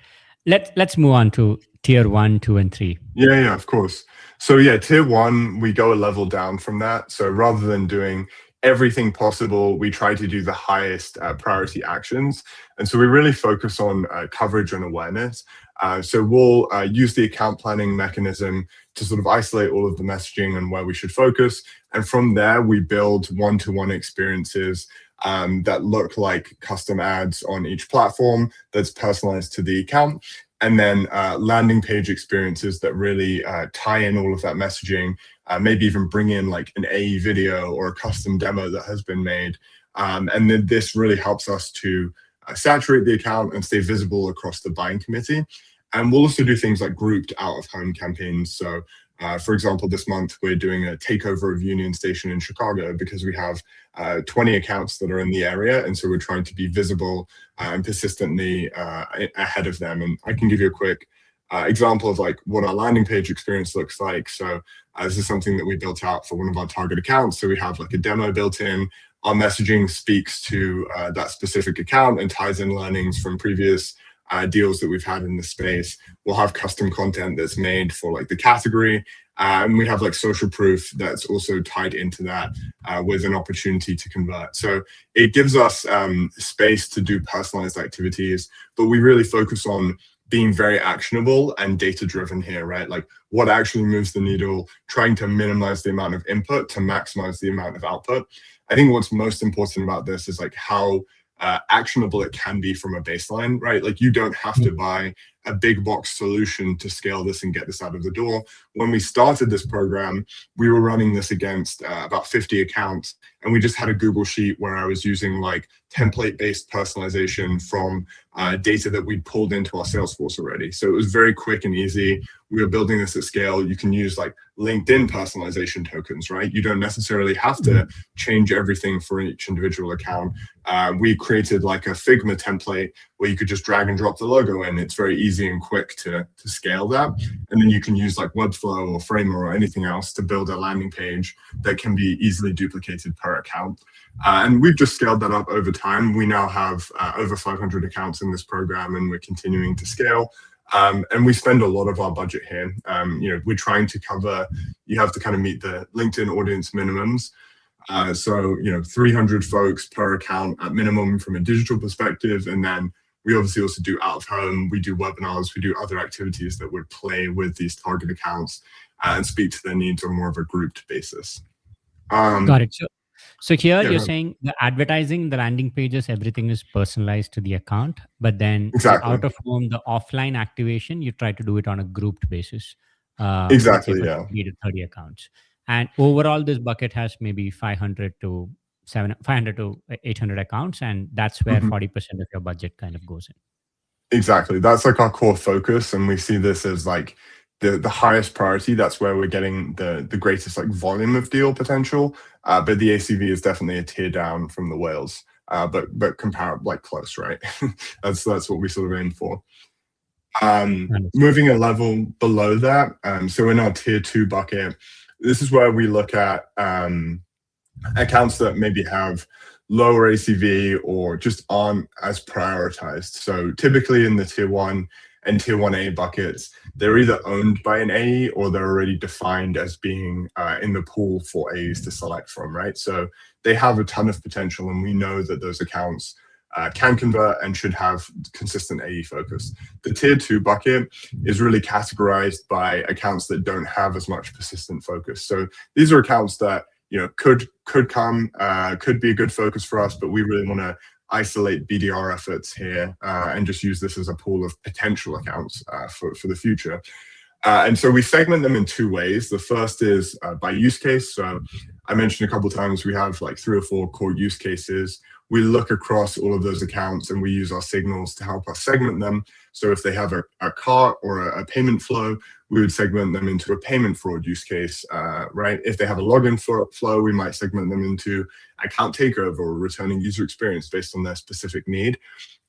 Let's move on to tier 1, 2, and 3. Yeah, of course. So yeah, tier 1, we go a level down from that. So rather than doing everything possible, we try to do the highest priority actions. And so we really focus on coverage and awareness. So we'll use the account planning mechanism to sort of isolate all of the messaging and where we should focus. And from there, we build one-to-one experiences that look like custom ads on each platform that's personalized to the account. And then landing page experiences that really tie in all of that messaging, maybe even bring in like an AE video or a custom demo that has been made. And then this really helps us to saturate the account and stay visible across the buying committee. And we'll also do things like grouped out-of-home campaigns. So for example, this month we're doing a takeover of Union Station in Chicago because we have 20 accounts that are in the area. And so we're trying to be visible and persistently ahead of them. And I can give you a quick example of like what our landing page experience looks like. So this is something that we built out for one of our target accounts. So we have like a demo built in. Our messaging speaks to that specific account and ties in learnings from previous deals that we've had in the space. We'll have custom content that's made for like the category. And we have like social proof that's also tied into that with an opportunity to convert. So it gives us space to do personalized activities, but we really focus on being very actionable and data-driven here, right? Like what actually moves the needle, trying to minimize the amount of input to maximize the amount of output. I think what's most important about this is like how actionable it can be from a baseline, right? Like you don't have to buy a big box solution to scale this and get this out of the door. When we started this program, we were running this against about 50 accounts, and we just had a Google sheet where I was using like template-based personalization from data that we'd pulled into our Salesforce already. So it was very quick and easy. We were building this at scale. You can use like LinkedIn personalization tokens, right? You don't necessarily have to change everything for each individual account. We created like a Figma template where you could just drag and drop the logo in. It's very easy and quick to scale that. And then you can use like Webflow or Framer or anything else to build a landing page that can be easily duplicated per account. And we've just scaled that up over time. We now have over 500 accounts in this program, and we're continuing to scale. And we spend a lot of our budget here. We're trying to cover, you have to kind of meet the LinkedIn audience minimums. So 300 folks per account at minimum from a digital perspective. And then we obviously also do out of home, we do webinars, we do other activities that would play with these target accounts and speak to their needs on more of a grouped basis. Got it. So here you're saying the advertising, the landing pages, everything is personalized to the account, but then out of home, the offline activation, you try to do it on a grouped basis. Exactly, for 20 to 30 accounts. And overall, this bucket has maybe 500 to 800 accounts, and that's where 40% of your budget kind of goes in. Exactly. That's like our core focus, and we see this as like the highest priority. That's where we're getting the greatest like volume of deal potential. But the ACV is definitely a tier down from the whales, but comparable, like close, right? that's what we sort of aim for. Moving a level below that, so in our tier 2 bucket, this is where we look at accounts that maybe have lower ACV or just aren't as prioritized. So typically in the tier 1 and tier 1A buckets, they're either owned by an AE or they're already defined as being in the pool for AEs to select from, right? So they have a ton of potential, and we know that those accounts can convert and should have consistent AE focus. The tier 2 bucket is really categorized by accounts that don't have as much persistent focus. So these are accounts that could be a good focus for us, but we really want to isolate BDR efforts here and just use this as a pool of potential accounts for the future. And so we segment them in 2 ways. The first is by use case. So I mentioned a couple of times we have like 3 or 4 core use cases. We look across all of those accounts and we use our signals to help us segment them. So if they have a cart or a payment flow, we would segment them into a payment fraud use case, right? If they have a login flow, we might segment them into account takeover or returning user experience based on their specific need.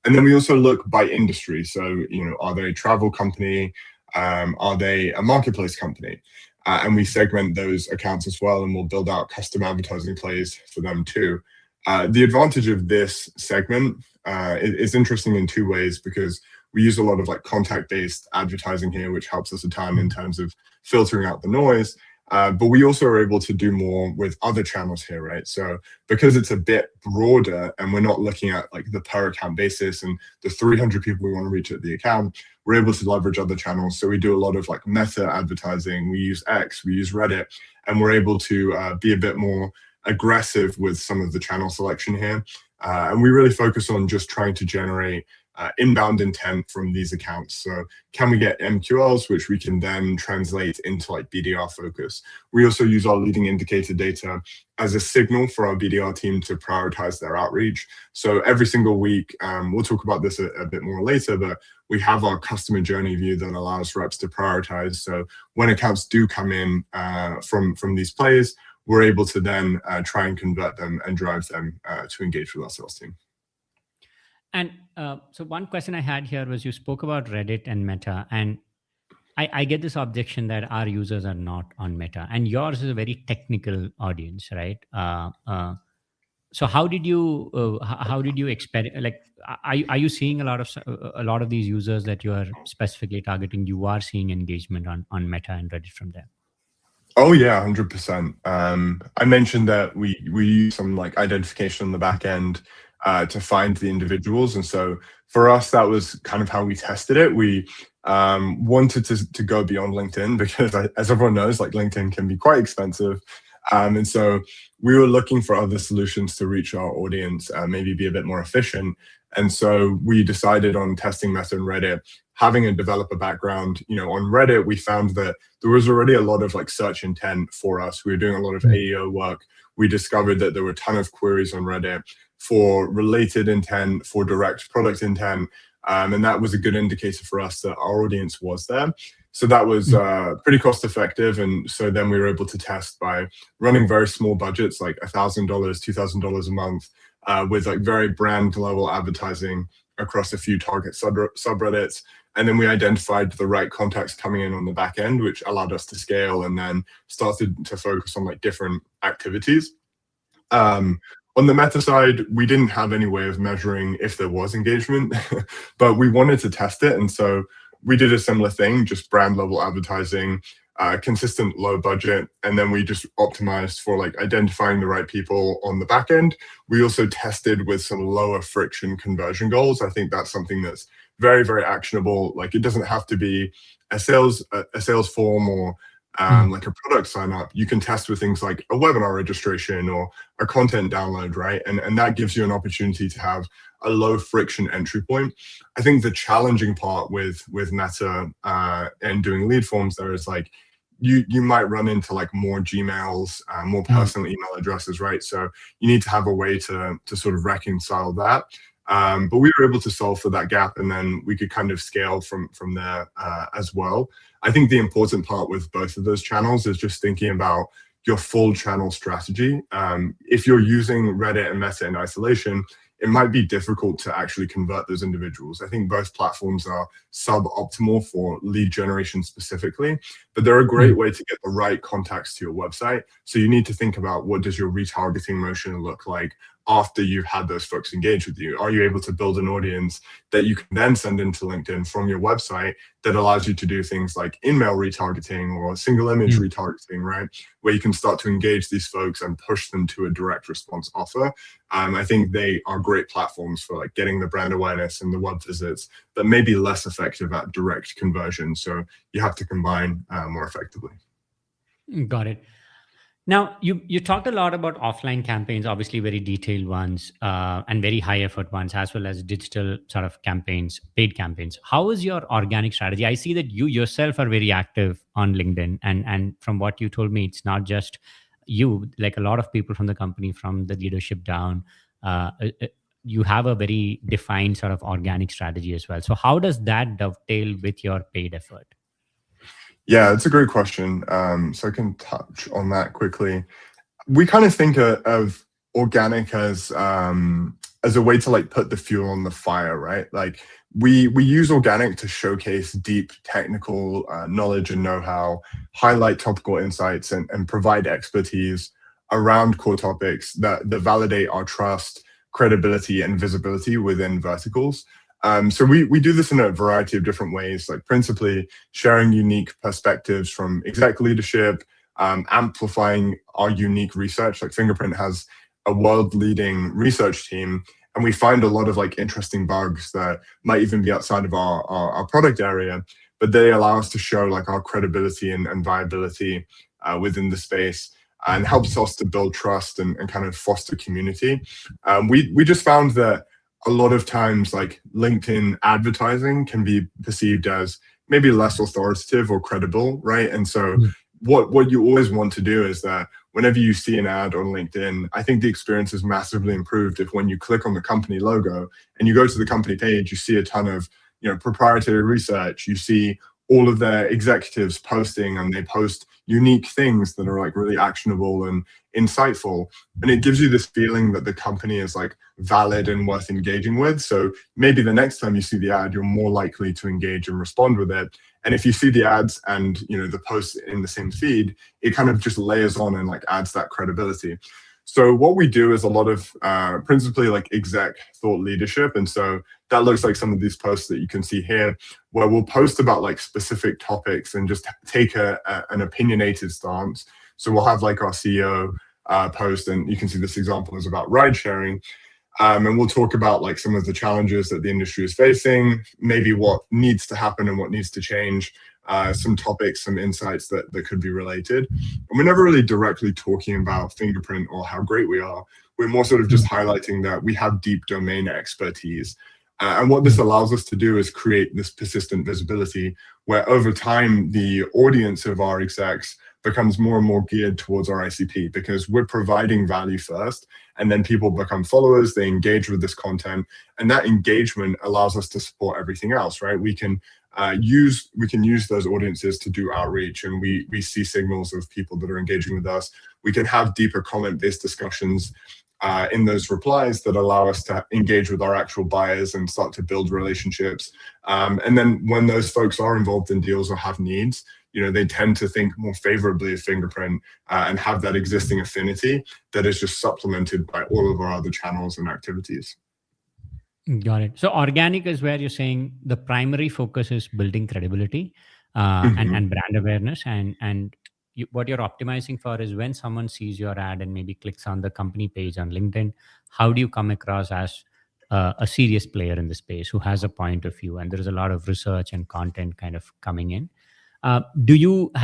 And then we also look by industry. So, are they a travel company? Are they a marketplace company? And we segment those accounts as well, and we'll build out custom advertising plays for them too. The advantage of this segment is interesting in 2 ways, because we use a lot of like contact-based advertising here, which helps us a ton in terms of filtering out the noise. But we also are able to do more with other channels here, right? So because it's a bit broader and we're not looking at like the per account basis and the 300 people we want to reach at the account, we're able to leverage other channels. So we do a lot of like meta advertising. We use X, we use Reddit, and we're able to be a bit more aggressive with some of the channel selection here. And we really focus on just trying to generate inbound intent from these accounts. So can we get MQLs, which we can then translate into like BDR focus? We also use our leading indicator data as a signal for our BDR team to prioritize their outreach. So every single week, we'll talk about this a bit more later, but we have our customer journey view that allows reps to prioritize. So when accounts do come in from these plays, we're able to then try and convert them and drive them to engage with our sales team. And so one question I had here was, you spoke about Reddit and Meta, and I get this objection that our users are not on Meta, and yours is a very technical audience, right? So how did you experiment? Like, are you seeing a lot of these users that you are specifically targeting? You are seeing engagement on Meta and Reddit from them? Oh yeah, 100%. I mentioned that we use some like identification on the back end to find the individuals. And so for us, that was kind of how we tested it. We wanted to go beyond LinkedIn because, as everyone knows, like LinkedIn can be quite expensive. And so we were looking for other solutions to reach our audience, maybe be a bit more efficient. And so we decided on testing Meta and Reddit. Having a developer background, on Reddit, we found that there was already a lot of like search intent for us. We were doing a lot of AEO work. We discovered that there were a ton of queries on Reddit for related intent, for direct product intent. And that was a good indicator for us that our audience was there. So that was pretty cost effective. And so then we were able to test by running very small budgets, like $1,000, $2,000 a month, with like very brand level advertising across a few target subreddits. And then we identified the right contacts coming in on the back end, which allowed us to scale and then started to focus on like different activities. On the Meta side, we didn't have any way of measuring if there was engagement, but we wanted to test it. And so we did a similar thing, just brand level advertising, consistent low budget. And then we just optimized for like identifying the right people on the back end. We also tested with some lower friction conversion goals. I think that's something that's very, very actionable. Like it doesn't have to be a sales form or like a product sign up. You can test with things like a webinar registration or a content download, right? And that gives you an opportunity to have a low friction entry point. I think the challenging part with Meta and doing lead forms there is like you might run into like more Gmails, more personal email addresses, right? So you need to have a way to sort of reconcile that. But we were able to solve for that gap, and then we could kind of scale from there as well. I think the important part with both of those channels is just thinking about your full channel strategy. If you're using Reddit and Meta in isolation, it might be difficult to actually convert those individuals. I think both platforms are suboptimal for lead generation specifically, but they're a great way to get the right contacts to your website. So you need to think about, what does your retargeting motion look like after you've had those folks engage with you? Are you able to build an audience that you can then send into LinkedIn from your website that allows you to do things like in-mail retargeting or single image retargeting, right? Where you can start to engage these folks and push them to a direct response offer. I think they are great platforms for like getting the brand awareness and the web visits, but maybe less effective at direct conversion. So you have to combine more effectively. Got it. Now, you talked a lot about offline campaigns, obviously very detailed ones, and very high effort ones, as well as digital sort of campaigns, paid campaigns. How is your organic strategy? I see that you yourself are very active on LinkedIn, and from what you told me, it's not just you, like a lot of people from the company, from the leadership down. You have a very defined sort of organic strategy as well. So how does that dovetail with your paid effort? Yeah, it's a great question. So I can touch on that quickly. We kind of think of organic as a way to like put the fuel on the fire, right? Like we use organic to showcase deep technical knowledge and know-how, highlight topical insights, and provide expertise around core topics that validate our trust, credibility, and visibility within verticals. So we do this in a variety of different ways, like principally sharing unique perspectives from exec leadership, amplifying our unique research. Like Fingerprint has a world-leading research team, and we find a lot of like interesting bugs that might even be outside of our product area, but they allow us to show like our credibility and viability within the space, and helps us to build trust and kind of foster community. We just found that a lot of times like LinkedIn advertising can be perceived as maybe less authoritative or credible, right? And so what you always want to do is that whenever you see an ad on LinkedIn, I think the experience is massively improved if when you click on the company logo and you go to the company page, you see a ton of proprietary research, you see all of their executives posting, and they post unique things that are like really actionable and insightful. And it gives you this feeling that the company is like valid and worth engaging with. So maybe the next time you see the ad, you're more likely to engage and respond with it. And if you see the ads and the posts in the same feed, it kind of just layers on and like adds that credibility. So what we do is a lot of principally like exec thought leadership. And so that looks like some of these posts that you can see here, where we'll post about like specific topics and just take an opinionated stance. So we'll have like our CEO post, and you can see this example is about ride sharing. And we'll talk about like some of the challenges that the industry is facing, maybe what needs to happen and what needs to change some topics, some insights that could be related. And we're never really directly talking about Fingerprint or how great we are. We're more sort of just highlighting that we have deep domain expertise. And what this allows us to do is create this persistent visibility where over time, the audience of our execs becomes more and more geared towards our ICP because we're providing value first, and then people become followers, they engage with this content, and that engagement allows us to support everything else, right? We can use those audiences to do outreach, and we see signals of people that are engaging with us. We can have deeper comment-based discussions in those replies that allow us to engage with our actual buyers and start to build relationships. And then when those folks are involved in deals or have needs, they tend to think more favorably of Fingerprint and have that existing affinity that is just supplemented by all of our other channels and activities. Got it. So organic is where you're saying the primary focus is building credibility and brand awareness, and what you're optimizing for is when someone sees your ad and maybe clicks on the company page on LinkedIn, how do you come across as a serious player in the space who has a point of view, and there's a lot of research and content kind of coming in. Have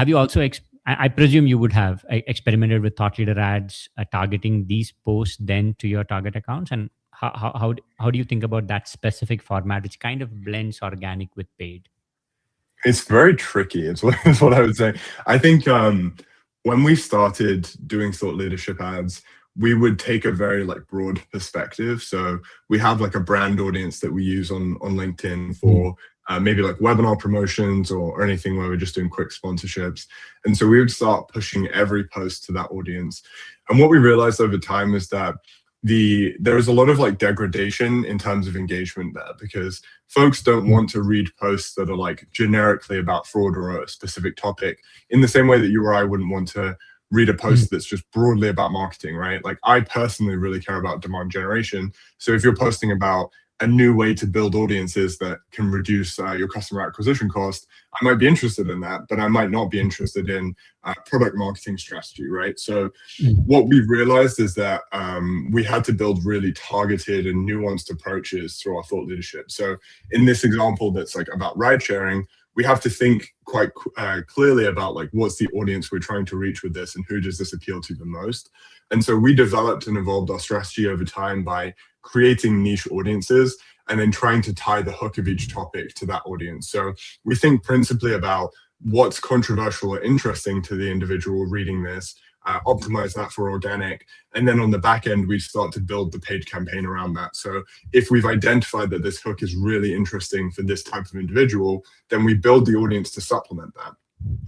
you also I presume you would have experimented with thought leader ads targeting these posts then to your target accounts, and how do you think about that specific format which kind of blends organic with paid? It's very tricky. It's what I would say. I think when we started doing thought leadership ads, we would take a very broad perspective. So we have a brand audience that we use on LinkedIn for maybe webinar promotions or anything where we're just doing quick sponsorships. And so we would start pushing every post to that audience. And what we realized over time is that there is a lot of degradation in terms of engagement there, because folks don't want to read posts that are generically about fraud or a specific topic in the same way that you or I wouldn't want to read a post that's just broadly about marketing, right? I personally really care about demand generation. So if you're posting about a new way to build audiences that can reduce your customer acquisition cost, I might be interested in that, but I might not be interested in product marketing strategy, right? So what we realized is that we had to build really targeted and nuanced approaches through our thought leadership. So in this example that's about ride sharing, we have to think quite clearly about what's the audience we're trying to reach with this and who does this appeal to the most. And so we developed and evolved our strategy over time by creating niche audiences and then trying to tie the hook of each topic to that audience. So we think principally about what's controversial or interesting to the individual reading this, optimize that for organic, and then on the back end, we start to build the paid campaign around that. So if we've identified that this hook is really interesting for this type of individual, then we build the audience to supplement that.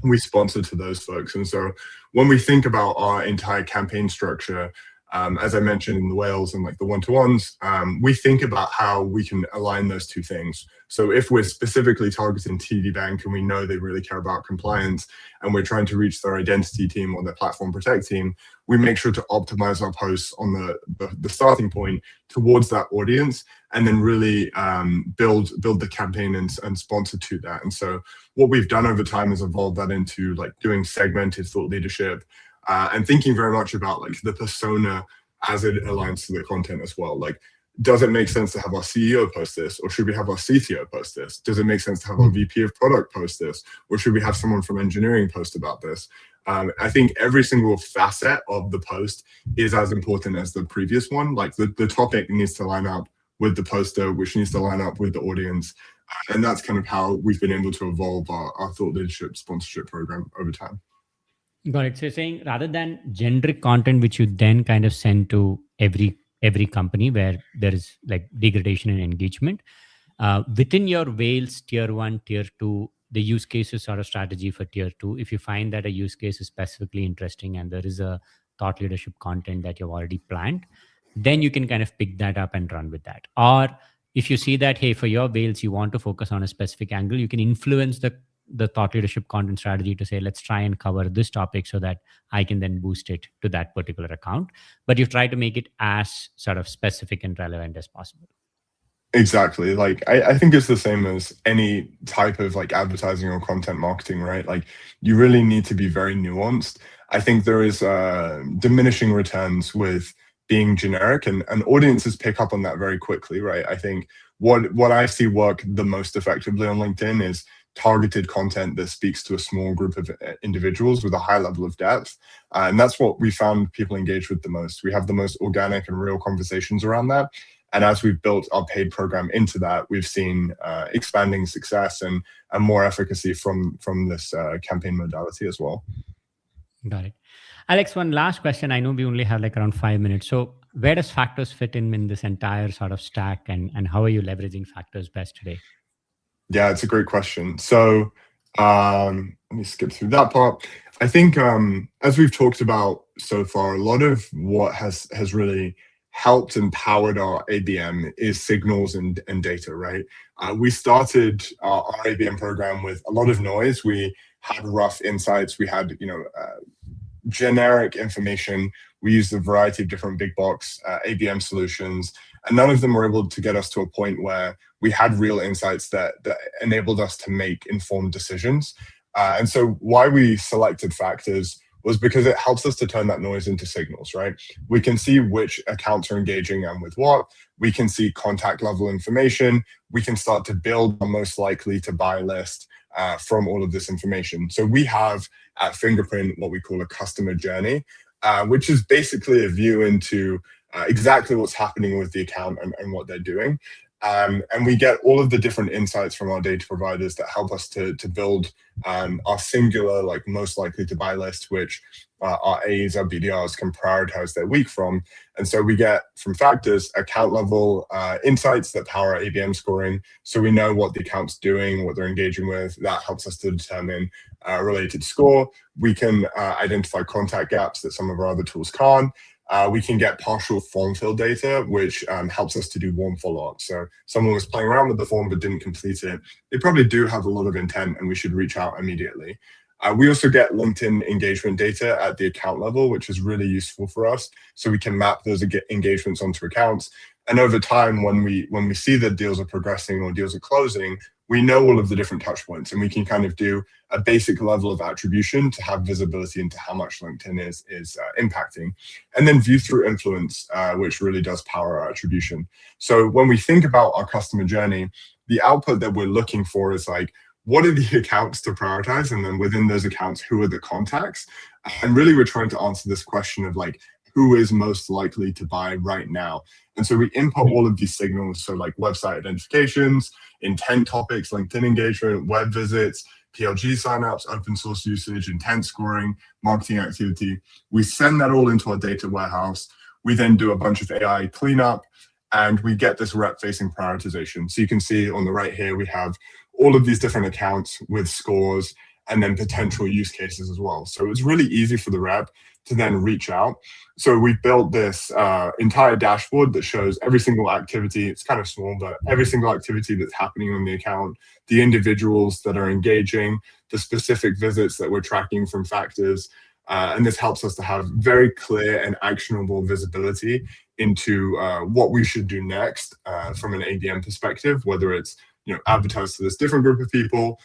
We sponsor to those folks. And so when we think about our entire campaign structure, as I mentioned in the whales and the one-to-ones, we think about how we can align those two things. So if we're specifically targeting TD Bank and we know they really care about compliance and we're trying to reach their identity team or their platform protect team, we make sure to optimize our posts on the starting point towards that audience and then really build the campaign and sponsor to that. And so what we've done over time is evolve that into doing segmented thought leadership, and thinking very much about the persona as it aligns to the content as well. Does it make sense to have our CEO post this, or should we have our CTO post this? Does it make sense to have our VP of product post this, or should we have someone from engineering post about this? I think every single facet of the post is as important as the previous one. The topic needs to line up with the poster, which needs to line up with the audience. And that's kind of how we've been able to evolve our thought leadership sponsorship program over time. Got it. So you're saying rather than generic content, which you then kind of send to every company where there is degradation and engagement, within your whales tier 1, tier 2, the use cases are a strategy for tier 2. If you find that a use case is specifically interesting and there is a thought leadership content that you've already planned, then you can kind of pick that up and run with that. Or if you see that, hey, for your whales, you want to focus on a specific angle, you can influence the thought leadership content strategy to say, let's try and cover this topic so that I can then boost it to that particular account. But you try to make it as sort of specific and relevant as possible. Exactly. I think it's the same as any type of advertising or content marketing, right? You really need to be very nuanced. I think there is diminishing returns with being generic, and audiences pick up on that very quickly, right? I think what I see work the most effectively on LinkedIn is targeted content that speaks to a small group of individuals with a high level of depth. And that's what we found people engage with the most. We have the most organic and real conversations around that. And as we've built our paid program into that, we've seen expanding success and more efficacy from this campaign modality as well. Got it. Alex, one last question. I know we only have like around 5 minutes. So where does Factors fit in this entire sort of stack, and how are you leveraging Factors best today? Yeah, it's a great question. So let me skip through that part. I think as we've talked about so far, a lot of what has really helped and powered our ABM is signals and data, right? We started our ABM program with a lot of noise. We had rough insights. We had, generic information. We used a variety of different big box ABM solutions, and none of them were able to get us to a point where we had real insights that enabled us to make informed decisions. And so why we selected Factors was because it helps us to turn that noise into signals, right? We can see which accounts are engaging and with what. We can see contact level information. We can start to build a most likely to buy list from all of this information. So we have at Fingerprint what we call a customer journey, which is basically a view into exactly what's happening with the account and what they're doing. And we get all of the different insights from our data providers that help us to build our singular, like most likely to buy list, which our A's, our BDRs can prioritize their week from. And so we get from Factors account level insights that power our ABM scoring. So we know what the account's doing, what they're engaging with. That helps us to determine a related score. We can identify contact gaps that some of our other tools can't. We can get partial form fill data, which helps us to do warm follow-up. So someone was playing around with the form but didn't complete it. They probably do have a lot of intent and we should reach out immediately. We also get LinkedIn engagement data at the account level, which is really useful for us. So we can map those engagements onto accounts. And over time, when we see that deals are progressing or deals are closing, we know all of the different touch points and we can kind of do a basic level of attribution to have visibility into how much LinkedIn is impacting. And then view through influence, which really does power our attribution. So when we think about our customer journey, the output that we're looking for is like, what are the accounts to prioritize? And then within those accounts, who are the contacts? And really, we're trying to answer this question of like, who is most likely to buy right now? And so we input all of these signals. So like website identifications, intent topics, LinkedIn engagement, web visits, PLG signups, open source usage, intent scoring, marketing activity. We send that all into our data warehouse. We then do a bunch of AI cleanup and we get this rep facing prioritization. So you can see on the right here, we have all of these different accounts with scores and then potential use cases as well. So it's really easy for the rep to then reach out. So we built this entire dashboard that shows every single activity. It's kind of small, but every single activity that's happening on the account, the individuals that are engaging, the specific visits that we're tracking from Factors. And this helps us to have very clear and actionable visibility into what we should do next from an ABM perspective, whether it's advertise to this different group of people,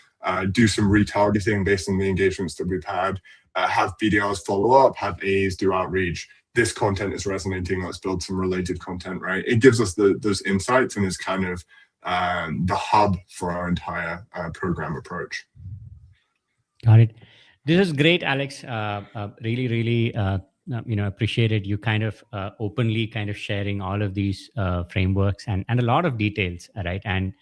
do some retargeting based on the engagements that we've had, have BDRs follow up, have A's do outreach. This content is resonating. Let's build some related content, right? It gives us those insights and is kind of the hub for our entire program approach. Got it. This is great, Alex. Really, really, appreciated you kind of openly kind of sharing all of these frameworks and a lot of details, right? And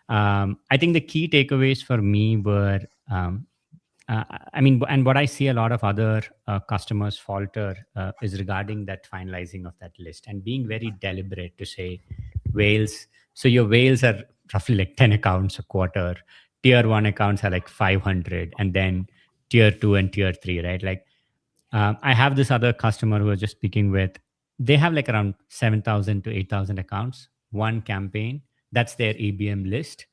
I think the key takeaways for me were, and what I see a lot of other customers falter is regarding that finalizing of that list and being very deliberate to say whales. So your whales are roughly like 10 accounts a quarter. Tier 1 accounts are like 500, and then tier 2 and tier 3, right? Like I have this other customer who I was just speaking with. They have like around 7,000 to 8,000 accounts, one campaign. That's their ABM list,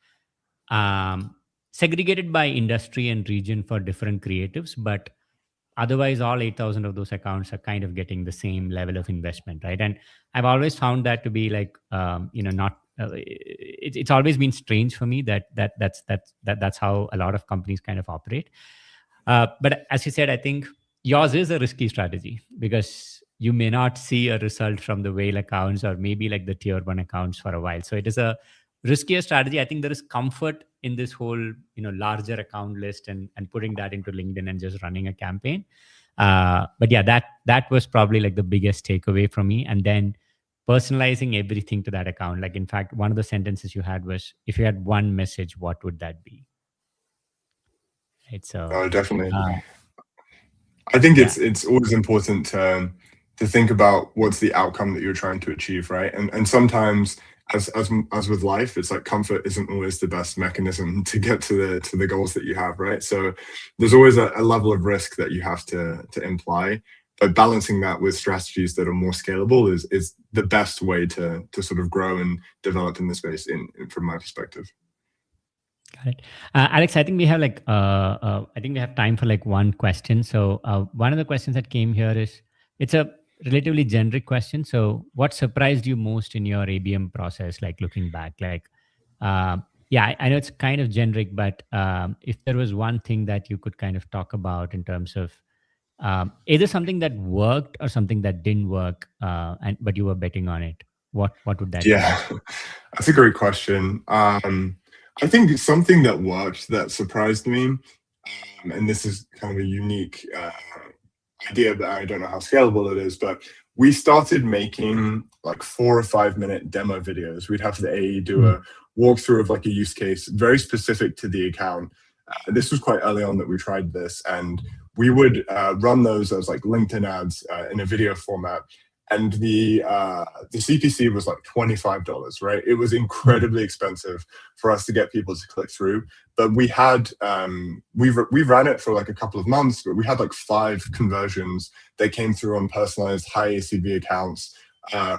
segregated by industry and region for different creatives. But otherwise, all 8,000 of those accounts are kind of getting the same level of investment, right? And I've always found that to be like, not. It's always been strange for me that's how a lot of companies kind of operate. But as you said, I think yours is a risky strategy because you may not see a result from the whale accounts or maybe like the tier 1 accounts for a while. So it is a riskier strategy. I think there is comfort in this whole larger account list and putting that into LinkedIn and just running a campaign. But yeah, that was probably like the biggest takeaway from me. And then personalizing everything to that account. Like in fact, one of the sentences you had was, if you had one message, what would that be? Right. So Definitely. I think yeah. it's always important to think about what's the outcome that you're trying to achieve, right? And sometimes, as with life, it's like comfort isn't always the best mechanism to get to the goals that you have, right? So there's always a level of risk that you have to imply, but balancing that with strategies that are more scalable is the best way to sort of grow and develop in the space, from my perspective. Got it. Alex, I think we have time for like one question. So one of the questions that came here is, it's a relatively generic question. So what surprised you most in your ABM process, like looking back? Like, yeah, I know it's kind of generic, but if there was one thing that you could kind of talk about in terms of either something that worked or something that didn't work, but you were betting on it, what would that be? Yeah, that's a great question. I think something that worked that surprised me, and this is kind of a unique idea, but I don't know how scalable it is, but we started making like 4 or 5 minute demo videos. We'd have the AE do a walkthrough of like a use case very specific to the account. This was quite early on that we tried this, and we would run those as like LinkedIn ads in a video format. And the CPC was like $25, right? It was incredibly expensive for us to get people to click through. But we had we ran it for like a couple of months, but we had like 5 conversions that came through on personalized high ACV accounts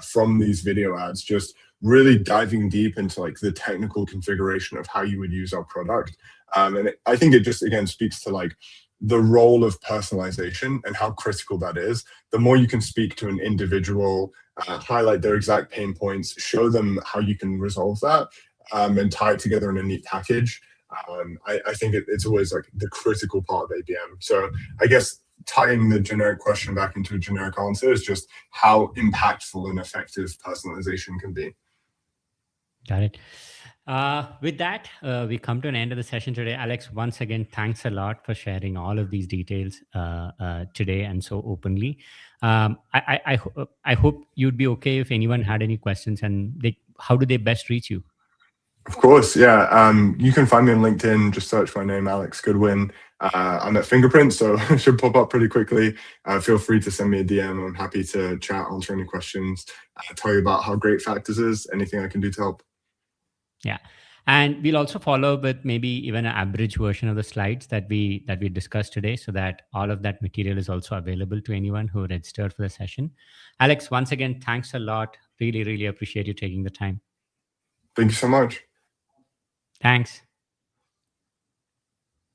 from these video ads, just really diving deep into like the technical configuration of how you would use our product. And I think it just again speaks to like the role of personalization and how critical that is. The more you can speak to an individual, highlight their exact pain points, show them how you can resolve that, and tie it together in a neat package. I think it's always like the critical part of ABM. So I guess tying the generic question back into a generic answer is just how impactful and effective personalization can be. Got it. With that, we come to an end of the session today. Alex, once again, thanks a lot for sharing all of these details today and so openly. I hope you'd be okay if anyone had any questions, and how do they best reach you? Of course, yeah. You can find me on LinkedIn. Just search my name, Alex Goodwin. I'm at Fingerprint, so it should pop up pretty quickly. Feel free to send me a DM. I'm happy to chat, answer any questions, tell you about how great Factors is, anything I can do to help. Yeah. And we'll also follow up with maybe even an abridged version of the slides that we discussed today, so that all of that material is also available to anyone who registered for the session. Alex, once again, thanks a lot. Really, really appreciate you taking the time. Thank you so much. Thanks.